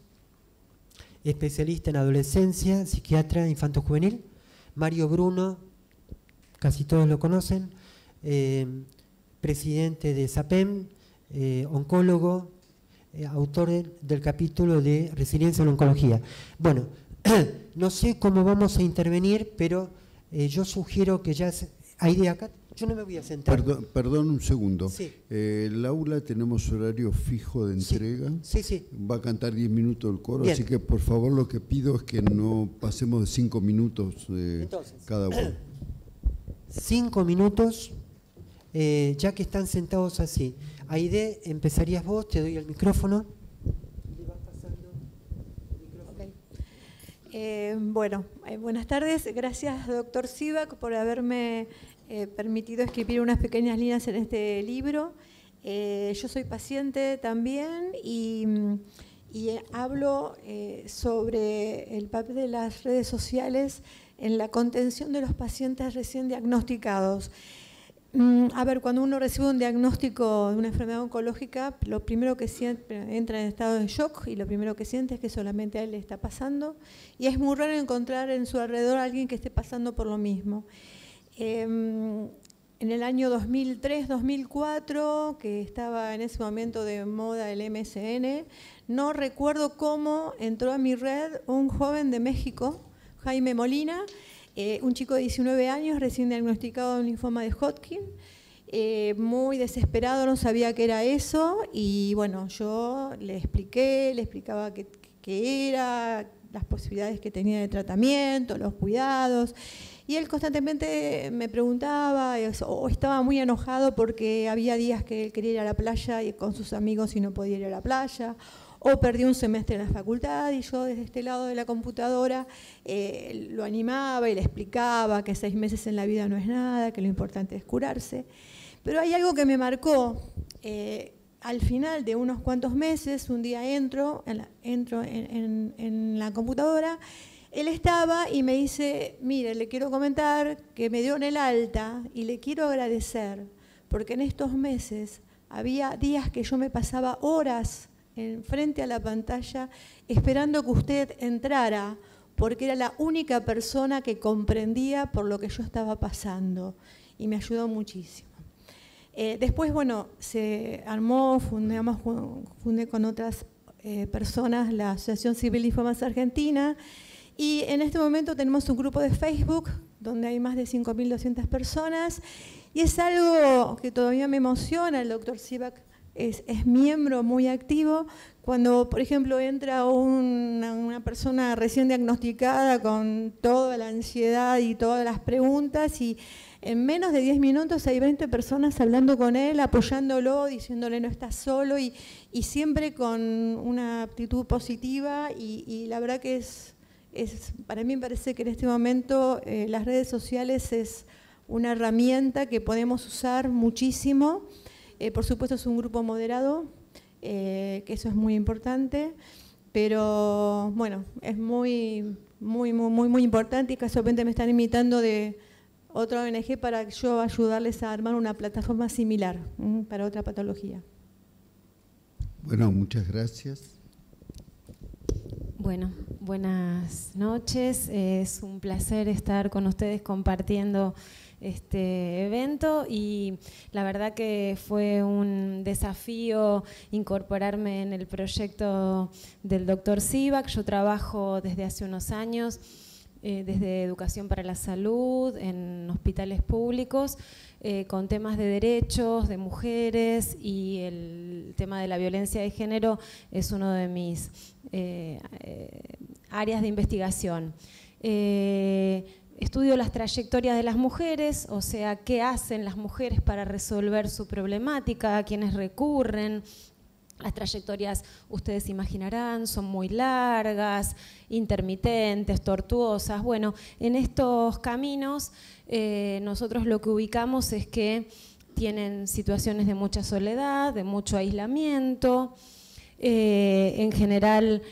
especialista en adolescencia, psiquiatra infanto-juvenil. Mario Bruno, casi todos lo conocen. presidente de SAPEM, oncólogo, autor del capítulo de Resiliencia en la Oncología. Bueno, no sé cómo vamos a intervenir, pero yo sugiero que ya... Aide, acá yo no me voy a sentar. Perdón un segundo. Sí. El aula tenemos horario fijo de entrega. Sí, sí. Va a cantar 10 minutos el coro, Bien. así que por favor lo que pido es que no pasemos de 5 minutos Entonces, cada uno. 5 minutos, ya que están sentados así. Aide, empezarías vos, te doy el micrófono. Le vas pasando el micrófono. Okay. Bueno, buenas tardes. Gracias, doctor Sivak, por haberme permitido escribir unas pequeñas líneas en este libro. Yo soy paciente también y hablo sobre el papel de las redes sociales en la contención de los pacientes recién diagnosticados. A ver, cuando uno recibe un diagnóstico de una enfermedad oncológica, lo primero que siente, entra en estado de shock y lo primero que siente es que solamente a él le está pasando. Y es muy raro encontrar en su alrededor a alguien que esté pasando por lo mismo. En el año 2003-2004, que estaba en ese momento de moda el MSN, no recuerdo cómo entró a mi red un joven de México, Jaime Molina, un chico de 19 años, recién diagnosticado de un linfoma de Hodgkin, muy desesperado, no sabía qué era eso, y bueno, yo le explicaba qué era, las posibilidades que tenía de tratamiento, los cuidados, y él constantemente me preguntaba, o estaba muy enojado porque había días que él quería ir a la playa y con sus amigos y no podía ir a la playa, o perdió un semestre en la facultad, y yo desde este lado de la computadora lo animaba y le explicaba que 6 meses en la vida no es nada, que lo importante es curarse. Pero hay algo que me marcó. Al final de unos cuantos meses, un día entro en la computadora, él estaba y me dice, mire, le quiero comentar que me dio en el alta y le quiero agradecer, porque en estos meses había días que yo me pasaba horas frente a la pantalla esperando que usted entrara, porque era la única persona que comprendía por lo que yo estaba pasando y me ayudó muchísimo. Después, bueno, se armó, fundé con otras personas la Asociación Civil Linfomas Argentina, y en este momento tenemos un grupo de Facebook donde hay más de 5.200 personas, y es algo que todavía me emociona. El doctor Sivak es miembro muy activo. Cuando, por ejemplo, entra una persona recién diagnosticada con toda la ansiedad y todas las preguntas, y en menos de 10 minutos hay 20 personas hablando con él, apoyándolo, diciéndole no estás solo, y siempre con una actitud positiva, y la verdad que para mí me parece que en este momento las redes sociales es una herramienta que podemos usar muchísimo. Por supuesto es un grupo moderado, que eso es muy importante, pero bueno, es muy importante, y casualmente me están invitando de otra ONG para yo ayudarles a armar una plataforma similar para otra patología. Bueno, muchas gracias. Bueno, buenas noches. Es un placer estar con ustedes compartiendo este evento, y la verdad que fue un desafío incorporarme en el proyecto del doctor Sivak. Yo trabajo desde hace unos años desde Educación para la Salud en hospitales públicos con temas de derechos de mujeres, y el tema de la violencia de género es uno de mis áreas de investigación. Estudio las trayectorias de las mujeres, o sea, qué hacen las mujeres para resolver su problemática, a quiénes recurren. Las trayectorias, ustedes imaginarán, son muy largas, intermitentes, tortuosas. Bueno, en estos caminos nosotros lo que ubicamos es que tienen situaciones de mucha soledad, de mucho aislamiento. En general,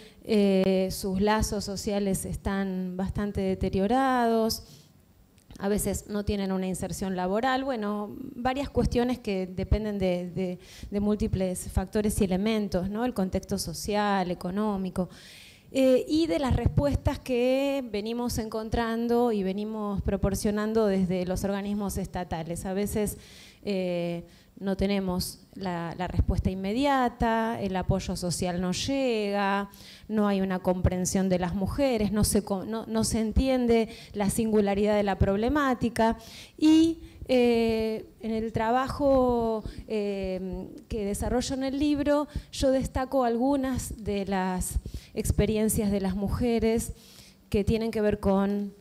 sus lazos sociales están bastante deteriorados, a veces no tienen una inserción laboral, bueno, varias cuestiones que dependen de múltiples factores y elementos, ¿no? El contexto social, económico. y de las respuestas que venimos encontrando y venimos proporcionando desde los organismos estatales. A veces no tenemos la respuesta inmediata, el apoyo social no llega, no hay una comprensión de las mujeres, no se entiende la singularidad de la problemática y en el trabajo que desarrollo en el libro yo destaco algunas de las experiencias de las mujeres que tienen que ver con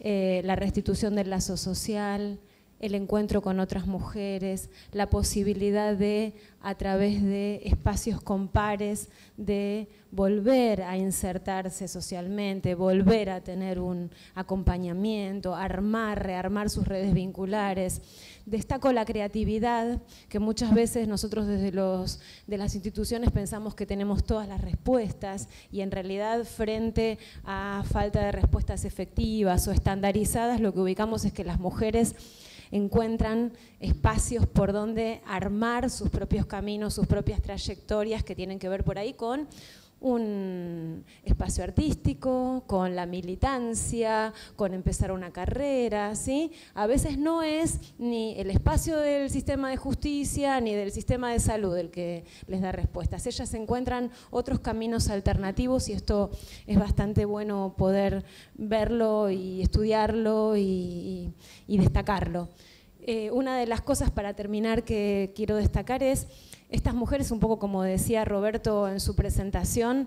la restitución del lazo social, el encuentro con otras mujeres, la posibilidad de, a través de espacios con pares, de volver a insertarse socialmente, volver a tener un acompañamiento, rearmar sus redes vinculares. Destaco la creatividad, que muchas veces nosotros desde de las instituciones pensamos que tenemos todas las respuestas y en realidad frente a falta de respuestas efectivas o estandarizadas, lo que ubicamos es que las mujeres encuentran espacios por donde armar sus propios caminos, sus propias trayectorias que tienen que ver por ahí con un espacio artístico, con la militancia, con empezar una carrera, ¿sí? A veces no es ni el espacio del sistema de justicia ni del sistema de salud el que les da respuestas. Ellas encuentran otros caminos alternativos y esto es bastante bueno poder verlo y estudiarlo y destacarlo. Una de las cosas para terminar que quiero destacar es estas mujeres, un poco como decía Roberto en su presentación,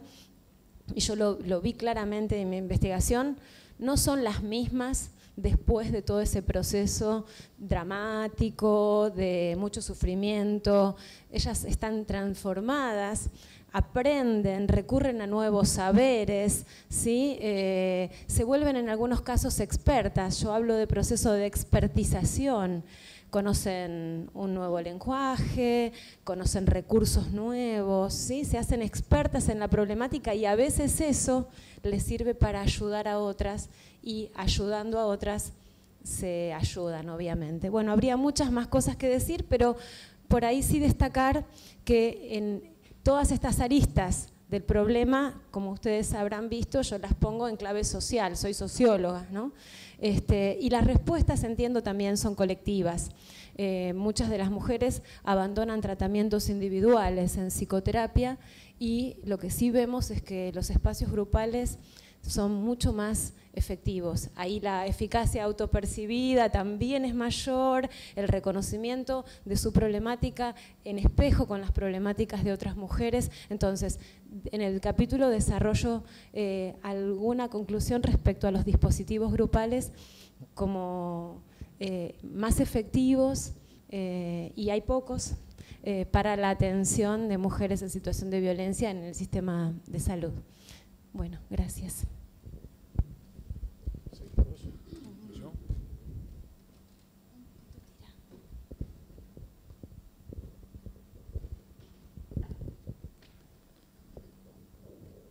y yo lo vi claramente en mi investigación, no son las mismas después de todo ese proceso dramático, de mucho sufrimiento. Ellas están transformadas, aprenden, recurren a nuevos saberes, ¿sí? Se vuelven en algunos casos expertas. Yo hablo de proceso de expertización. Conocen un nuevo lenguaje, conocen recursos nuevos, ¿sí? Se hacen expertas en la problemática y a veces eso les sirve para ayudar a otras y ayudando a otras se ayudan, obviamente. Bueno, habría muchas más cosas que decir, pero por ahí sí destacar que en todas estas aristas del problema, como ustedes habrán visto, yo las pongo en clave social, soy socióloga, ¿no? Y las respuestas, entiendo, también son colectivas. Muchas de las mujeres abandonan tratamientos individuales en psicoterapia y lo que sí vemos es que los espacios grupales son mucho más efectivos. Ahí la eficacia autopercibida también es mayor, el reconocimiento de su problemática en espejo con las problemáticas de otras mujeres. Entonces, en el capítulo desarrollo alguna conclusión respecto a los dispositivos grupales como más efectivos, y hay pocos, para la atención de mujeres en situación de violencia en el sistema de salud. Bueno, gracias.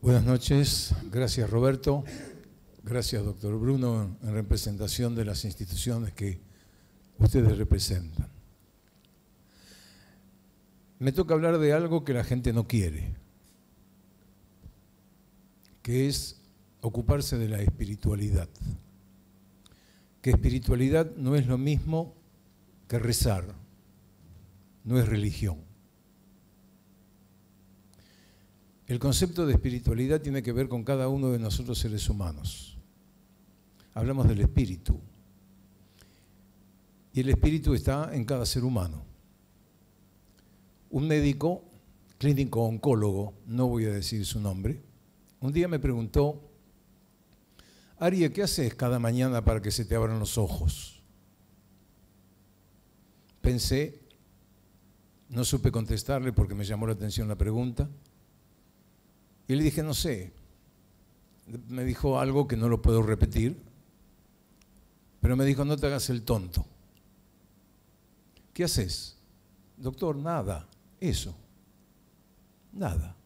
Buenas noches, gracias Roberto, gracias doctor Bruno en representación de las instituciones que ustedes representan. Me toca hablar de algo que la gente no quiere, que es ocuparse de la espiritualidad. Que espiritualidad no es lo mismo que rezar, no es religión. El concepto de espiritualidad tiene que ver con cada uno de nosotros seres humanos. Hablamos del espíritu. Y el espíritu está en cada ser humano. Un médico, clínico oncólogo, no voy a decir su nombre, un día me preguntó: Arie, ¿qué haces cada mañana para que se te abran los ojos? Pensé, no supe contestarle porque me llamó la atención la pregunta. Y le dije, no sé. Me dijo algo que no lo puedo repetir, pero me dijo, no te hagas el tonto. ¿Qué haces? Doctor, nada. Eso. Nada.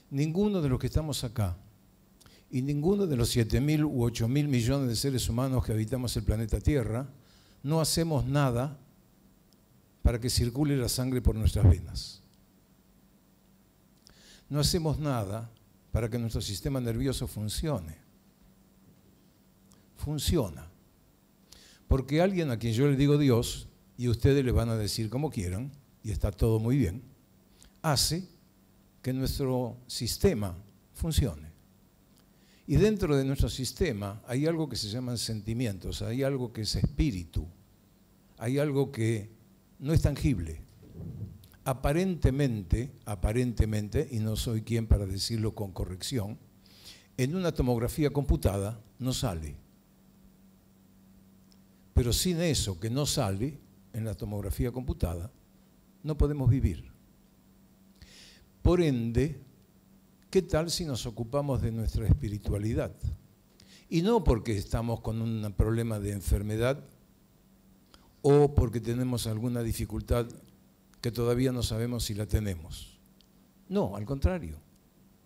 Ninguno de los que estamos acá y ninguno de los 7.000 u 8.000 millones de seres humanos que habitamos el planeta Tierra no hacemos nada para que circule la sangre por nuestras venas. No hacemos nada para que nuestro sistema nervioso funcione. Funciona. Porque alguien a quien yo le digo Dios, y ustedes le van a decir como quieran, y está todo muy bien, hace que nuestro sistema funcione. Y dentro de nuestro sistema hay algo que se llaman sentimientos, hay algo que es espíritu, hay algo que no es tangible. Aparentemente, y no soy quien para decirlo con corrección, en una tomografía computada no sale. Pero sin eso que no sale en la tomografía computada, no podemos vivir. Por ende, ¿qué tal si nos ocupamos de nuestra espiritualidad? Y no porque estamos con un problema de enfermedad o porque tenemos alguna dificultad que todavía no sabemos si la tenemos. No, al contrario,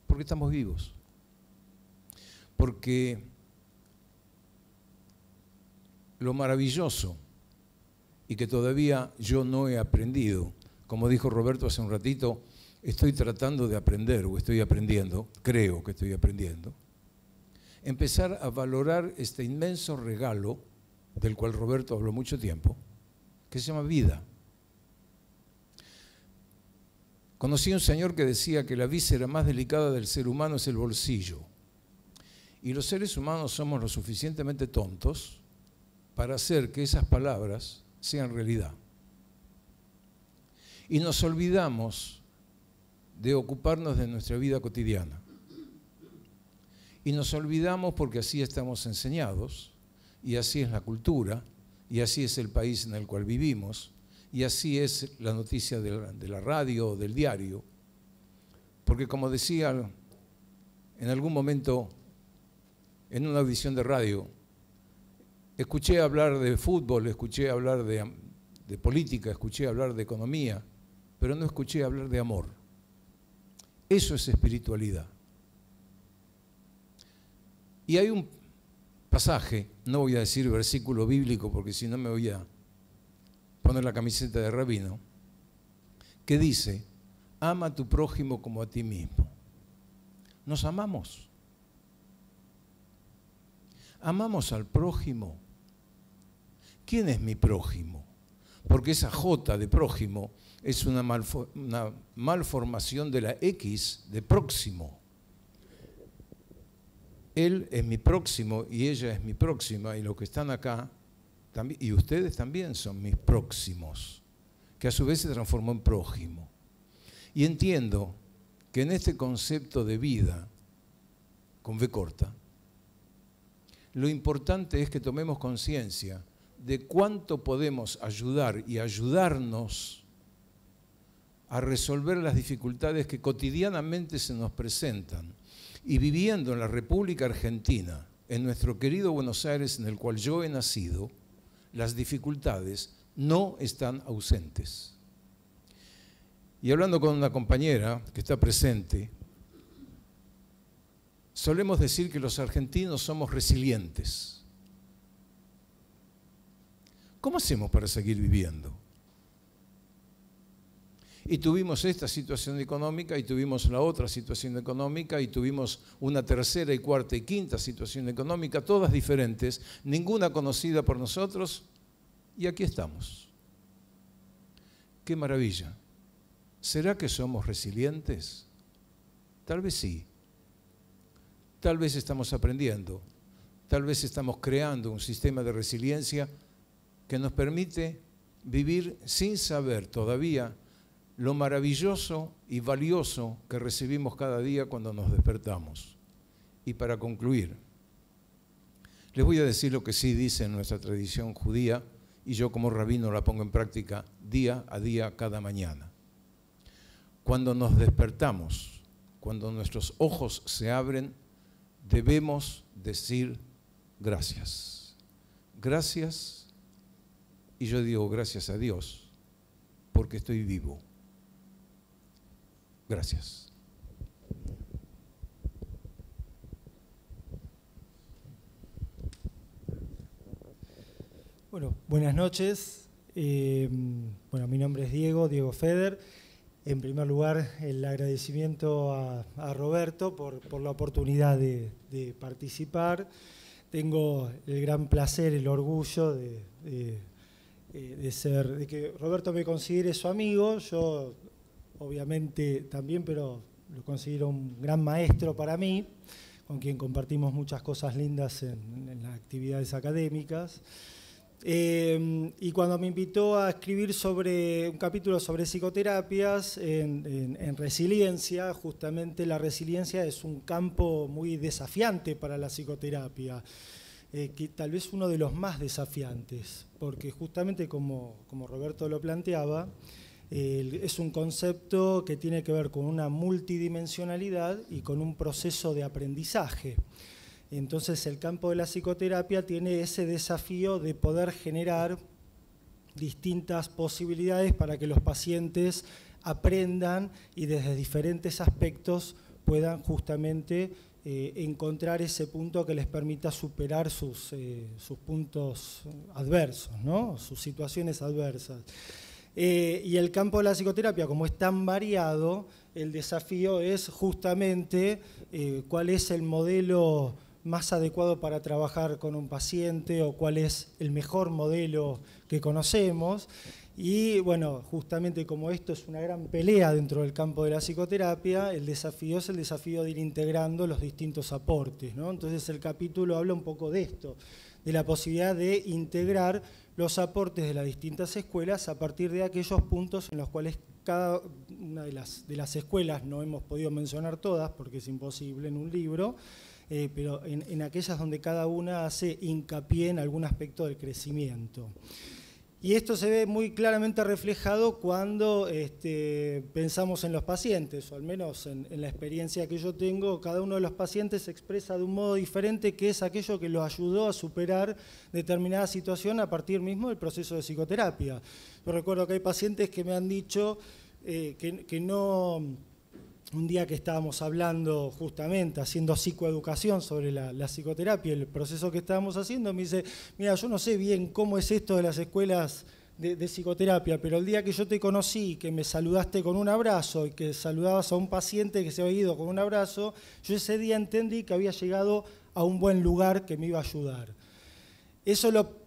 porque estamos vivos. Porque lo maravilloso y que todavía yo no he aprendido, como dijo Roberto hace un ratito, estoy tratando de aprender o estoy aprendiendo, creo que estoy aprendiendo, empezar a valorar este inmenso regalo del cual Roberto habló mucho tiempo, que se llama vida. Conocí a un señor que decía que la víscera más delicada del ser humano es el bolsillo. Y los seres humanos somos lo suficientemente tontos para hacer que esas palabras sean realidad. Y nos olvidamos de ocuparnos de nuestra vida cotidiana. Y nos olvidamos porque así estamos enseñados, y así es la cultura, y así es el país en el cual vivimos, y así es la noticia de la radio o del diario. Porque como decía en algún momento en una audición de radio, escuché hablar de fútbol, escuché hablar de política, escuché hablar de economía, pero no escuché hablar de amor. Eso es espiritualidad. Y hay un pasaje, no voy a decir versículo bíblico porque si no me voy a poner la camiseta de rabino, que dice, ama a tu prójimo como a ti mismo. Nos amamos. Amamos al prójimo. ¿Quién es mi prójimo? Porque esa J de prójimo es una malformación de la X de próximo. Él es mi próximo y ella es mi próxima, y los que están acá, también, y ustedes también son mis próximos, que a su vez se transformó en prójimo. Y entiendo que en este concepto de vida, con V corta, lo importante es que tomemos conciencia de cuánto podemos ayudar y ayudarnos a resolver las dificultades que cotidianamente se nos presentan. Y viviendo en la República Argentina, en nuestro querido Buenos Aires, en el cual yo he nacido, las dificultades no están ausentes. Y hablando con una compañera que está presente, solemos decir que los argentinos somos resilientes. ¿Cómo hacemos para seguir viviendo? Y tuvimos esta situación económica, y tuvimos la otra situación económica, y tuvimos una tercera y cuarta y quinta situación económica, todas diferentes, ninguna conocida por nosotros, y aquí estamos. ¡Qué maravilla! ¿Será que somos resilientes? Tal vez sí. Tal vez estamos aprendiendo, tal vez estamos creando un sistema de resiliencia que nos permite vivir sin saber todavía lo maravilloso y valioso que recibimos cada día cuando nos despertamos. Y para concluir, les voy a decir lo que sí dice en nuestra tradición judía, y yo como rabino la pongo en práctica día a día, cada mañana. Cuando nos despertamos, cuando nuestros ojos se abren, debemos decir gracias. Gracias, y yo digo gracias a Dios, porque estoy vivo. Gracias. Bueno, buenas noches. Mi nombre es Diego Feder, En primer lugar, el agradecimiento a Roberto por la oportunidad de participar. Tengo el gran placer, el orgullo de que Roberto me considere su amigo. Yo, obviamente, también, pero lo considero un gran maestro para mí, con quien compartimos muchas cosas lindas en las actividades académicas. Y cuando me invitó a escribir sobre un capítulo sobre psicoterapias en resiliencia, justamente la resiliencia es un campo muy desafiante para la psicoterapia, que tal vez uno de los más desafiantes, porque justamente como Roberto lo planteaba, es un concepto que tiene que ver con una multidimensionalidad y con un proceso de aprendizaje. Entonces el campo de la psicoterapia tiene ese desafío de poder generar distintas posibilidades para que los pacientes aprendan y desde diferentes aspectos puedan justamente encontrar ese punto que les permita superar sus puntos adversos, ¿no? Sus situaciones adversas. Y el campo de la psicoterapia, como es tan variado, el desafío es justamente cuál es el modelo más adecuado para trabajar con un paciente o cuál es el mejor modelo que conocemos. Y bueno, justamente como esto es una gran pelea dentro del campo de la psicoterapia, el desafío es el desafío de ir integrando los distintos aportes, ¿no? Entonces el capítulo habla un poco de esto, de la posibilidad de integrar los aportes de las distintas escuelas a partir de aquellos puntos en los cuales cada una de las escuelas, no hemos podido mencionar todas porque es imposible en un libro, pero en aquellas donde cada una hace hincapié en algún aspecto del crecimiento. Y esto se ve muy claramente reflejado cuando pensamos en los pacientes, o al menos en la experiencia que yo tengo, cada uno de los pacientes se expresa de un modo diferente, que es aquello que los ayudó a superar determinada situación a partir mismo del proceso de psicoterapia. Yo recuerdo que hay pacientes que me han dicho que no... Un día que estábamos hablando justamente, haciendo psicoeducación sobre la psicoterapia, el proceso que estábamos haciendo, me dice, mira, yo no sé bien cómo es esto de las escuelas de psicoterapia, pero el día que yo te conocí, que me saludaste con un abrazo y que saludabas a un paciente que se había ido con un abrazo, yo ese día entendí que había llegado a un buen lugar que me iba a ayudar. Eso lo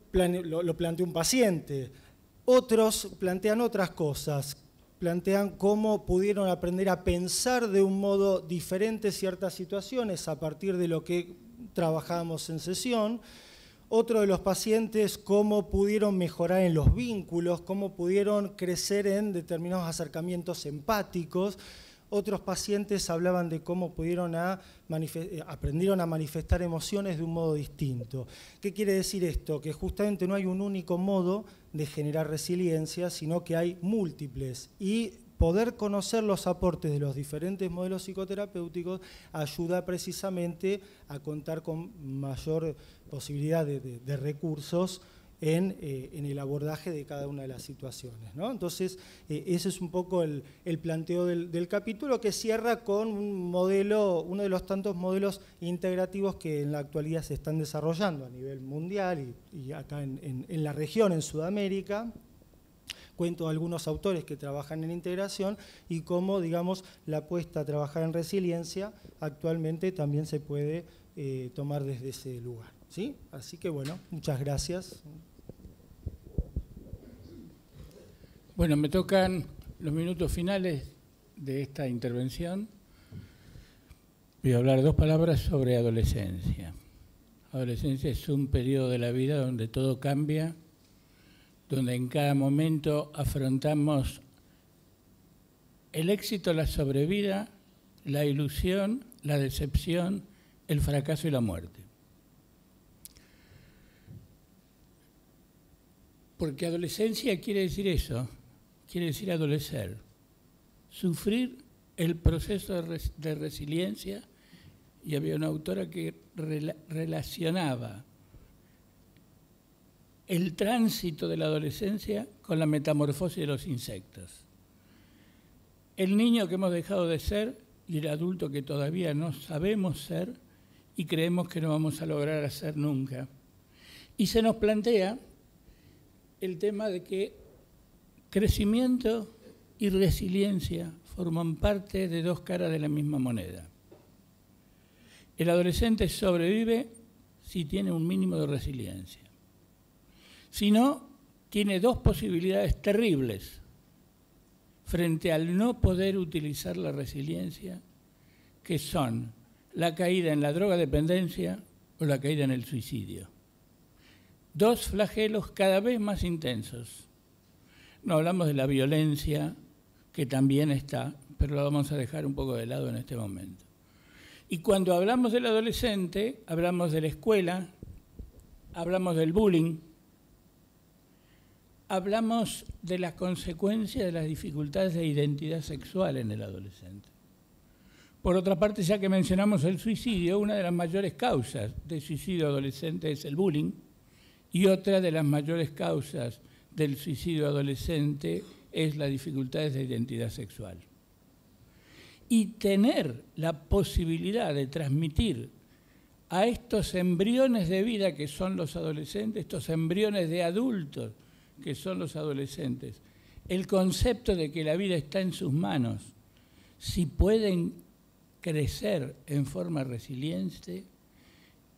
planteó un paciente. Otros plantean otras cosas. Plantean cómo pudieron aprender a pensar de un modo diferente ciertas situaciones a partir de lo que trabajamos en sesión. Otro de los pacientes, cómo pudieron mejorar en los vínculos, cómo pudieron crecer en determinados acercamientos empáticos. Otros pacientes hablaban de cómo aprendieron a manifestar emociones de un modo distinto. ¿Qué quiere decir esto? Que justamente no hay un único modo de generar resiliencia, sino que hay múltiples. Y poder conocer los aportes de los diferentes modelos psicoterapéuticos ayuda precisamente a contar con mayor posibilidad de recursos en el abordaje de cada una de las situaciones, ¿no? Entonces, ese es un poco el planteo del capítulo, que cierra con un modelo, uno de los tantos modelos integrativos que en la actualidad se están desarrollando a nivel mundial y acá en la región, en Sudamérica. Cuento algunos autores que trabajan en integración y cómo, digamos, la apuesta a trabajar en resiliencia actualmente también se puede tomar desde ese lugar, ¿sí? Así que bueno, muchas gracias. Bueno, me tocan los minutos finales de esta intervención. Voy a hablar 2 palabras sobre adolescencia. Adolescencia es un periodo de la vida donde todo cambia, donde en cada momento afrontamos el éxito, la sobrevida, la ilusión, la decepción, el fracaso y la muerte. Porque adolescencia quiere decir eso, quiere decir adolecer, sufrir el proceso de resiliencia, y había una autora que relacionaba el tránsito de la adolescencia con la metamorfosis de los insectos. El niño que hemos dejado de ser y el adulto que todavía no sabemos ser y creemos que no vamos a lograr hacer nunca. Y se nos plantea el tema de que crecimiento y resiliencia forman parte de dos caras de la misma moneda. El adolescente sobrevive si tiene un mínimo de resiliencia. Si no, tiene dos posibilidades terribles frente al no poder utilizar la resiliencia, que son la caída en la drogadependencia o la caída en el suicidio. Dos flagelos cada vez más intensos. No hablamos de la violencia, que también está, pero la vamos a dejar un poco de lado en este momento. Y cuando hablamos del adolescente, hablamos de la escuela, hablamos del bullying, hablamos de las consecuencias de las dificultades de identidad sexual en el adolescente. Por otra parte, ya que mencionamos el suicidio, una de las mayores causas de suicidio adolescente es el bullying, y otra de las mayores causas del suicidio adolescente es las dificultades de identidad sexual. Y tener la posibilidad de transmitir a estos embriones de vida que son los adolescentes, estos embriones de adultos que son los adolescentes, el concepto de que la vida está en sus manos, si pueden crecer en forma resiliente,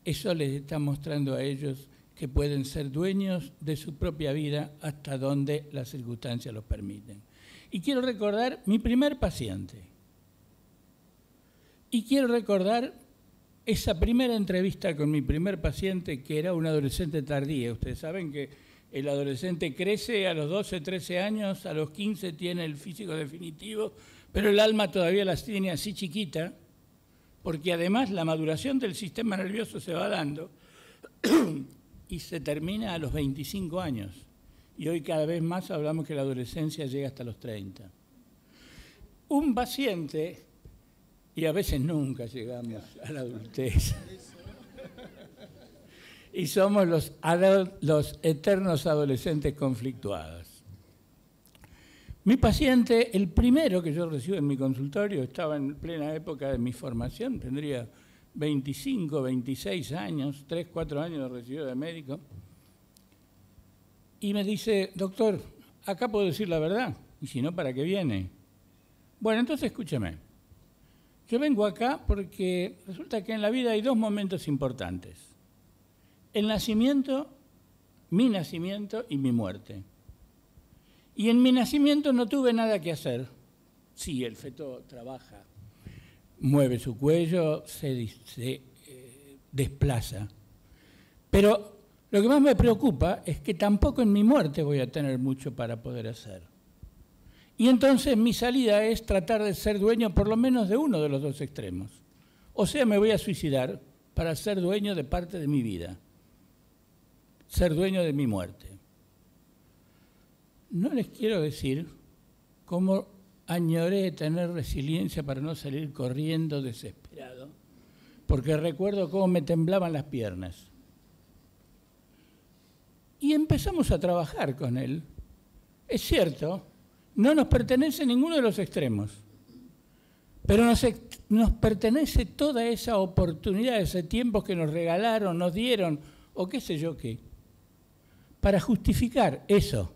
eso les está mostrando a ellos que pueden ser dueños de su propia vida hasta donde las circunstancias los permiten. Y quiero recordar mi primer paciente. Y quiero recordar esa primera entrevista con mi primer paciente, que era un adolescente tardía. Ustedes saben que el adolescente crece a los 12, 13 años, a los 15 tiene el físico definitivo, pero el alma todavía las tiene así chiquita, porque además la maduración del sistema nervioso se va dando y se termina a los 25 años. Y hoy cada vez más hablamos que la adolescencia llega hasta los 30. Un paciente, y a veces nunca llegamos a la adultez, y somos los eternos adolescentes conflictuados. Mi paciente, el primero que yo recibo en mi consultorio, estaba en plena época de mi formación, tendría 25, 26 años, 3, 4 años de recibido de médico, y me dice, doctor, acá puedo decir la verdad, y si no, ¿para qué viene? Bueno, entonces escúcheme, yo vengo acá porque resulta que en la vida hay dos momentos importantes, el nacimiento, mi nacimiento y mi muerte. Y en mi nacimiento no tuve nada que hacer. Sí, el feto trabaja, mueve su cuello, se desplaza. Pero lo que más me preocupa es que tampoco en mi muerte voy a tener mucho para poder hacer. Y entonces mi salida es tratar de ser dueño por lo menos de uno de los dos extremos. O sea, me voy a suicidar para ser dueño de parte de mi vida, ser dueño de mi muerte. No les quiero decir cómo añoré tener resiliencia para no salir corriendo desesperado, porque recuerdo cómo me temblaban las piernas. Y empezamos a trabajar con él. Es cierto, no nos pertenece ninguno de los extremos, pero nos pertenece toda esa oportunidad, ese tiempo que nos regalaron, nos dieron, o qué sé yo qué, para justificar eso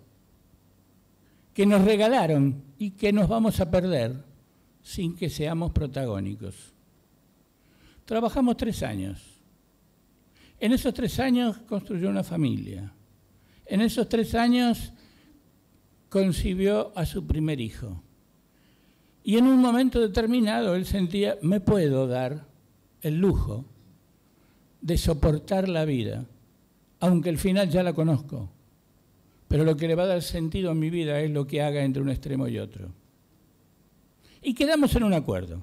que nos regalaron y que nos vamos a perder sin que seamos protagónicos. Trabajamos 3 años. En esos 3 años construyó una familia. En esos 3 años concibió a su primer hijo. Y en un momento determinado él sentía, me puedo dar el lujo de soportar la vida, aunque al final ya la conozco. Pero lo que le va a dar sentido a mi vida es lo que haga entre un extremo y otro. Y quedamos en un acuerdo.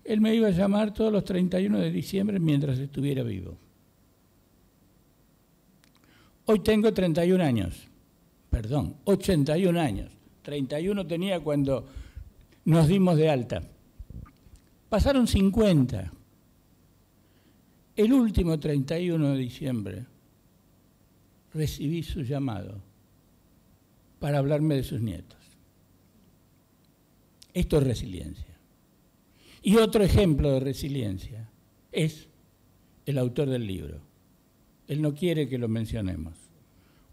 Él me iba a llamar todos los 31 de diciembre mientras estuviera vivo. Hoy tengo 31 años. Perdón, 81 años. 31 tenía cuando nos dimos de alta. Pasaron 50. El último 31 de diciembre recibí su llamado para hablarme de sus nietos. Esto es resiliencia. Y otro ejemplo de resiliencia es el autor del libro. Él no quiere que lo mencionemos.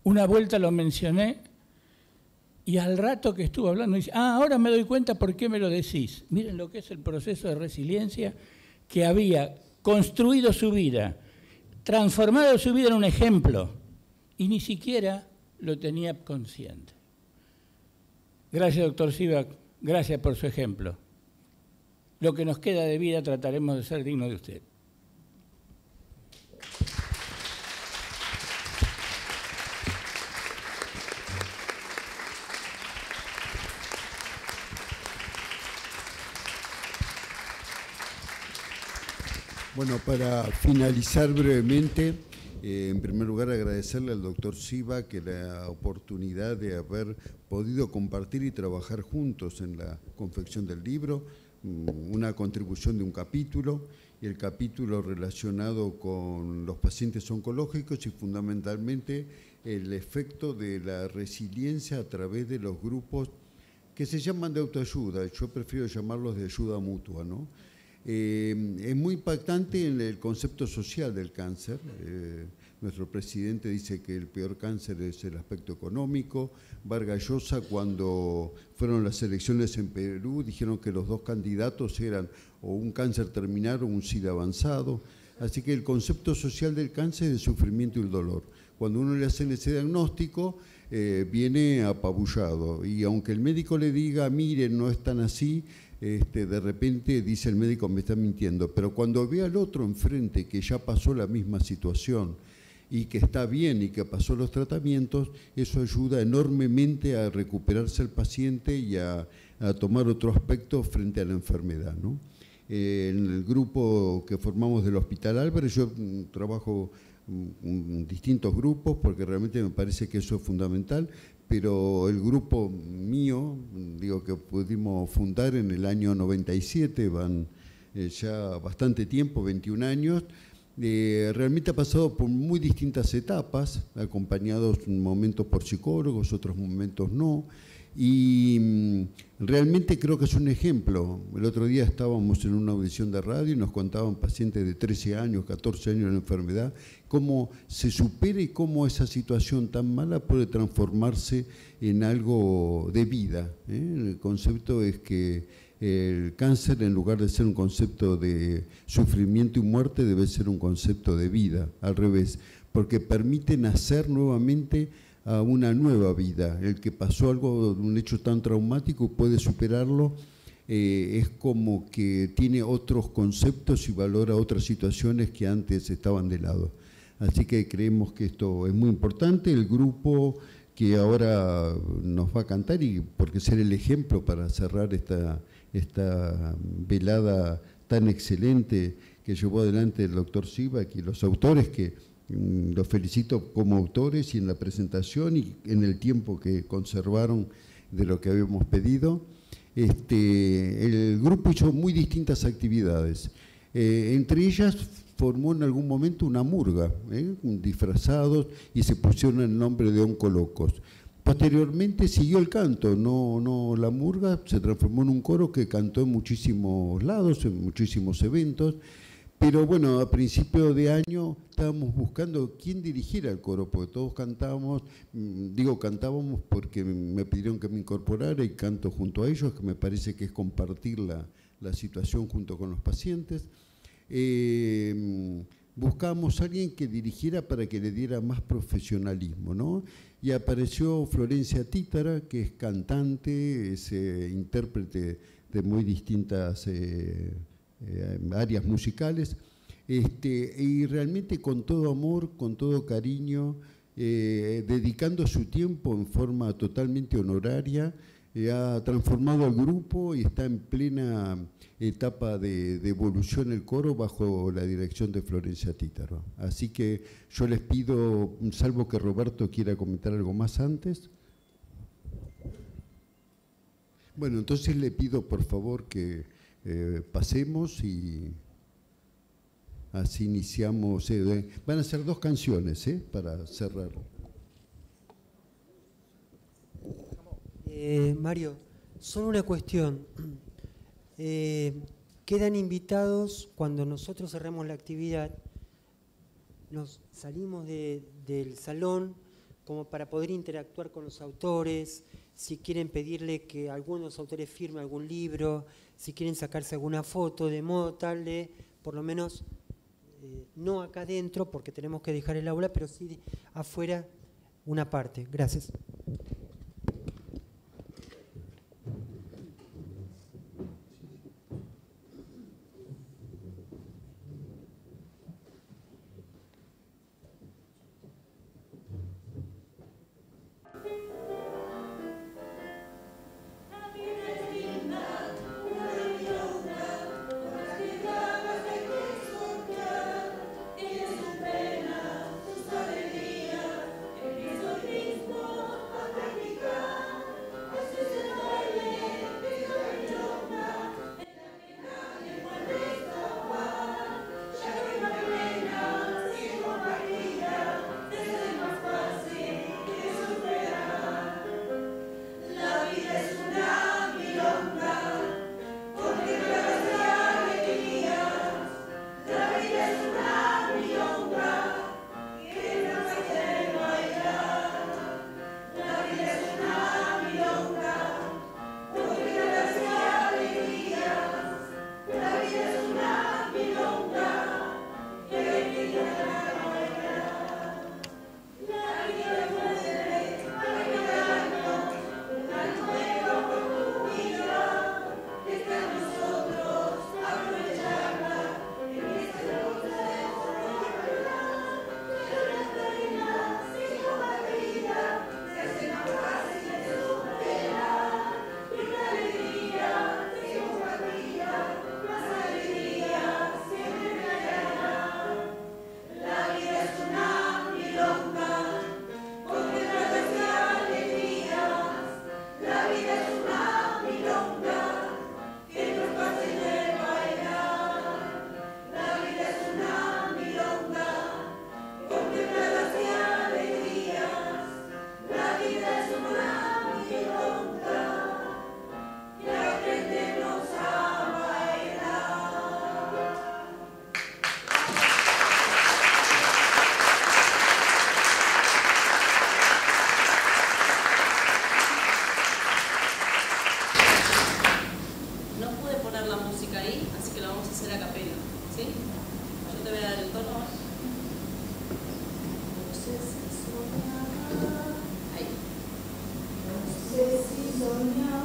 Una vuelta lo mencioné y al rato que estuvo hablando dice, ahora me doy cuenta por qué me lo decís. Miren lo que es el proceso de resiliencia, que había construido su vida, transformado su vida en un ejemplo, y ni siquiera lo tenía consciente. Gracias, doctor Sivak, gracias por su ejemplo. Lo que nos queda de vida trataremos de ser dignos de usted. Bueno, para finalizar brevemente, en primer lugar agradecerle al doctor Sivak que la oportunidad de haber podido compartir y trabajar juntos en la confección del libro, una contribución de un capítulo, y el capítulo relacionado con los pacientes oncológicos y fundamentalmente el efecto de la resiliencia a través de los grupos que se llaman de autoayuda, yo prefiero llamarlos de ayuda mutua, ¿no? Es muy impactante en el concepto social del cáncer. Nuestro presidente dice que el peor cáncer es el aspecto económico. Vargas Llosa, cuando fueron las elecciones en Perú, dijeron que los dos candidatos eran o un cáncer terminal o un SIDA avanzado. Así que el concepto social del cáncer es el sufrimiento y el dolor. Cuando uno le hace ese diagnóstico, viene apabullado. Y aunque el médico le diga, mire, no es tan así, de repente dice el médico, me está mintiendo. Pero cuando ve al otro enfrente que ya pasó la misma situación y que está bien y que pasó los tratamientos, eso ayuda enormemente a recuperarse el paciente y a tomar otro aspecto frente a la enfermedad, ¿no? En el grupo que formamos del Hospital Álvarez, yo trabajo en distintos grupos porque realmente me parece que eso es fundamental, pero el grupo mío, digo que pudimos fundar en el año 97, van ya bastante tiempo, 21 años, realmente ha pasado por muy distintas etapas, acompañados en momentos por psicólogos, otros momentos no, y realmente creo que es un ejemplo. El otro día estábamos en una audición de radio y nos contaban pacientes de 13 años, 14 años de la enfermedad, cómo se supera y cómo esa situación tan mala puede transformarse en algo de vida. El concepto es que el cáncer, en lugar de ser un concepto de sufrimiento y muerte, debe ser un concepto de vida, al revés, porque permite nacer nuevamente a una nueva vida. El que pasó algo, un hecho tan traumático, puede superarlo, es como que tiene otros conceptos y valora otras situaciones que antes estaban de lado. Así que creemos que esto es muy importante. El grupo que ahora nos va a cantar, y porque ser el ejemplo para cerrar esta velada tan excelente que llevó adelante el doctor Sivak y los autores, que los felicito como autores y en la presentación y en el tiempo que conservaron de lo que habíamos pedido. El grupo hizo muy distintas actividades. Entre ellas formó en algún momento una murga, disfrazados, y se pusieron el nombre de Oncolocos. Posteriormente siguió el canto, la murga se transformó en un coro que cantó en muchísimos lados, en muchísimos eventos. Pero bueno, a principio de año estábamos buscando quién dirigiera el coro, porque todos cantábamos, cantábamos porque me pidieron que me incorporara y canto junto a ellos, que me parece que es compartir la situación junto con los pacientes. Buscábamos a alguien que dirigiera para que le diera más profesionalismo, ¿no? Y apareció Florencia Títara, que es cantante, es intérprete de muy distintas áreas musicales, y realmente con todo amor, con todo cariño, dedicando su tiempo en forma totalmente honoraria, ha transformado al grupo y está en plena etapa de evolución el coro bajo la dirección de Florencia Títaro. Así que yo les pido, salvo que Roberto quiera comentar algo más antes. Bueno, entonces le pido por favor que pasemos y así iniciamos. Van a ser 2 canciones para cerrar. Mario, solo una cuestión. Quedan invitados cuando nosotros cerremos la actividad, nos salimos del salón como para poder interactuar con los autores, si quieren pedirle que algunos autores firmen algún libro, si quieren sacarse alguna foto, de modo tal de, por lo menos, no acá adentro, porque tenemos que dejar el aula, pero sí afuera una parte. Gracias. Soñar.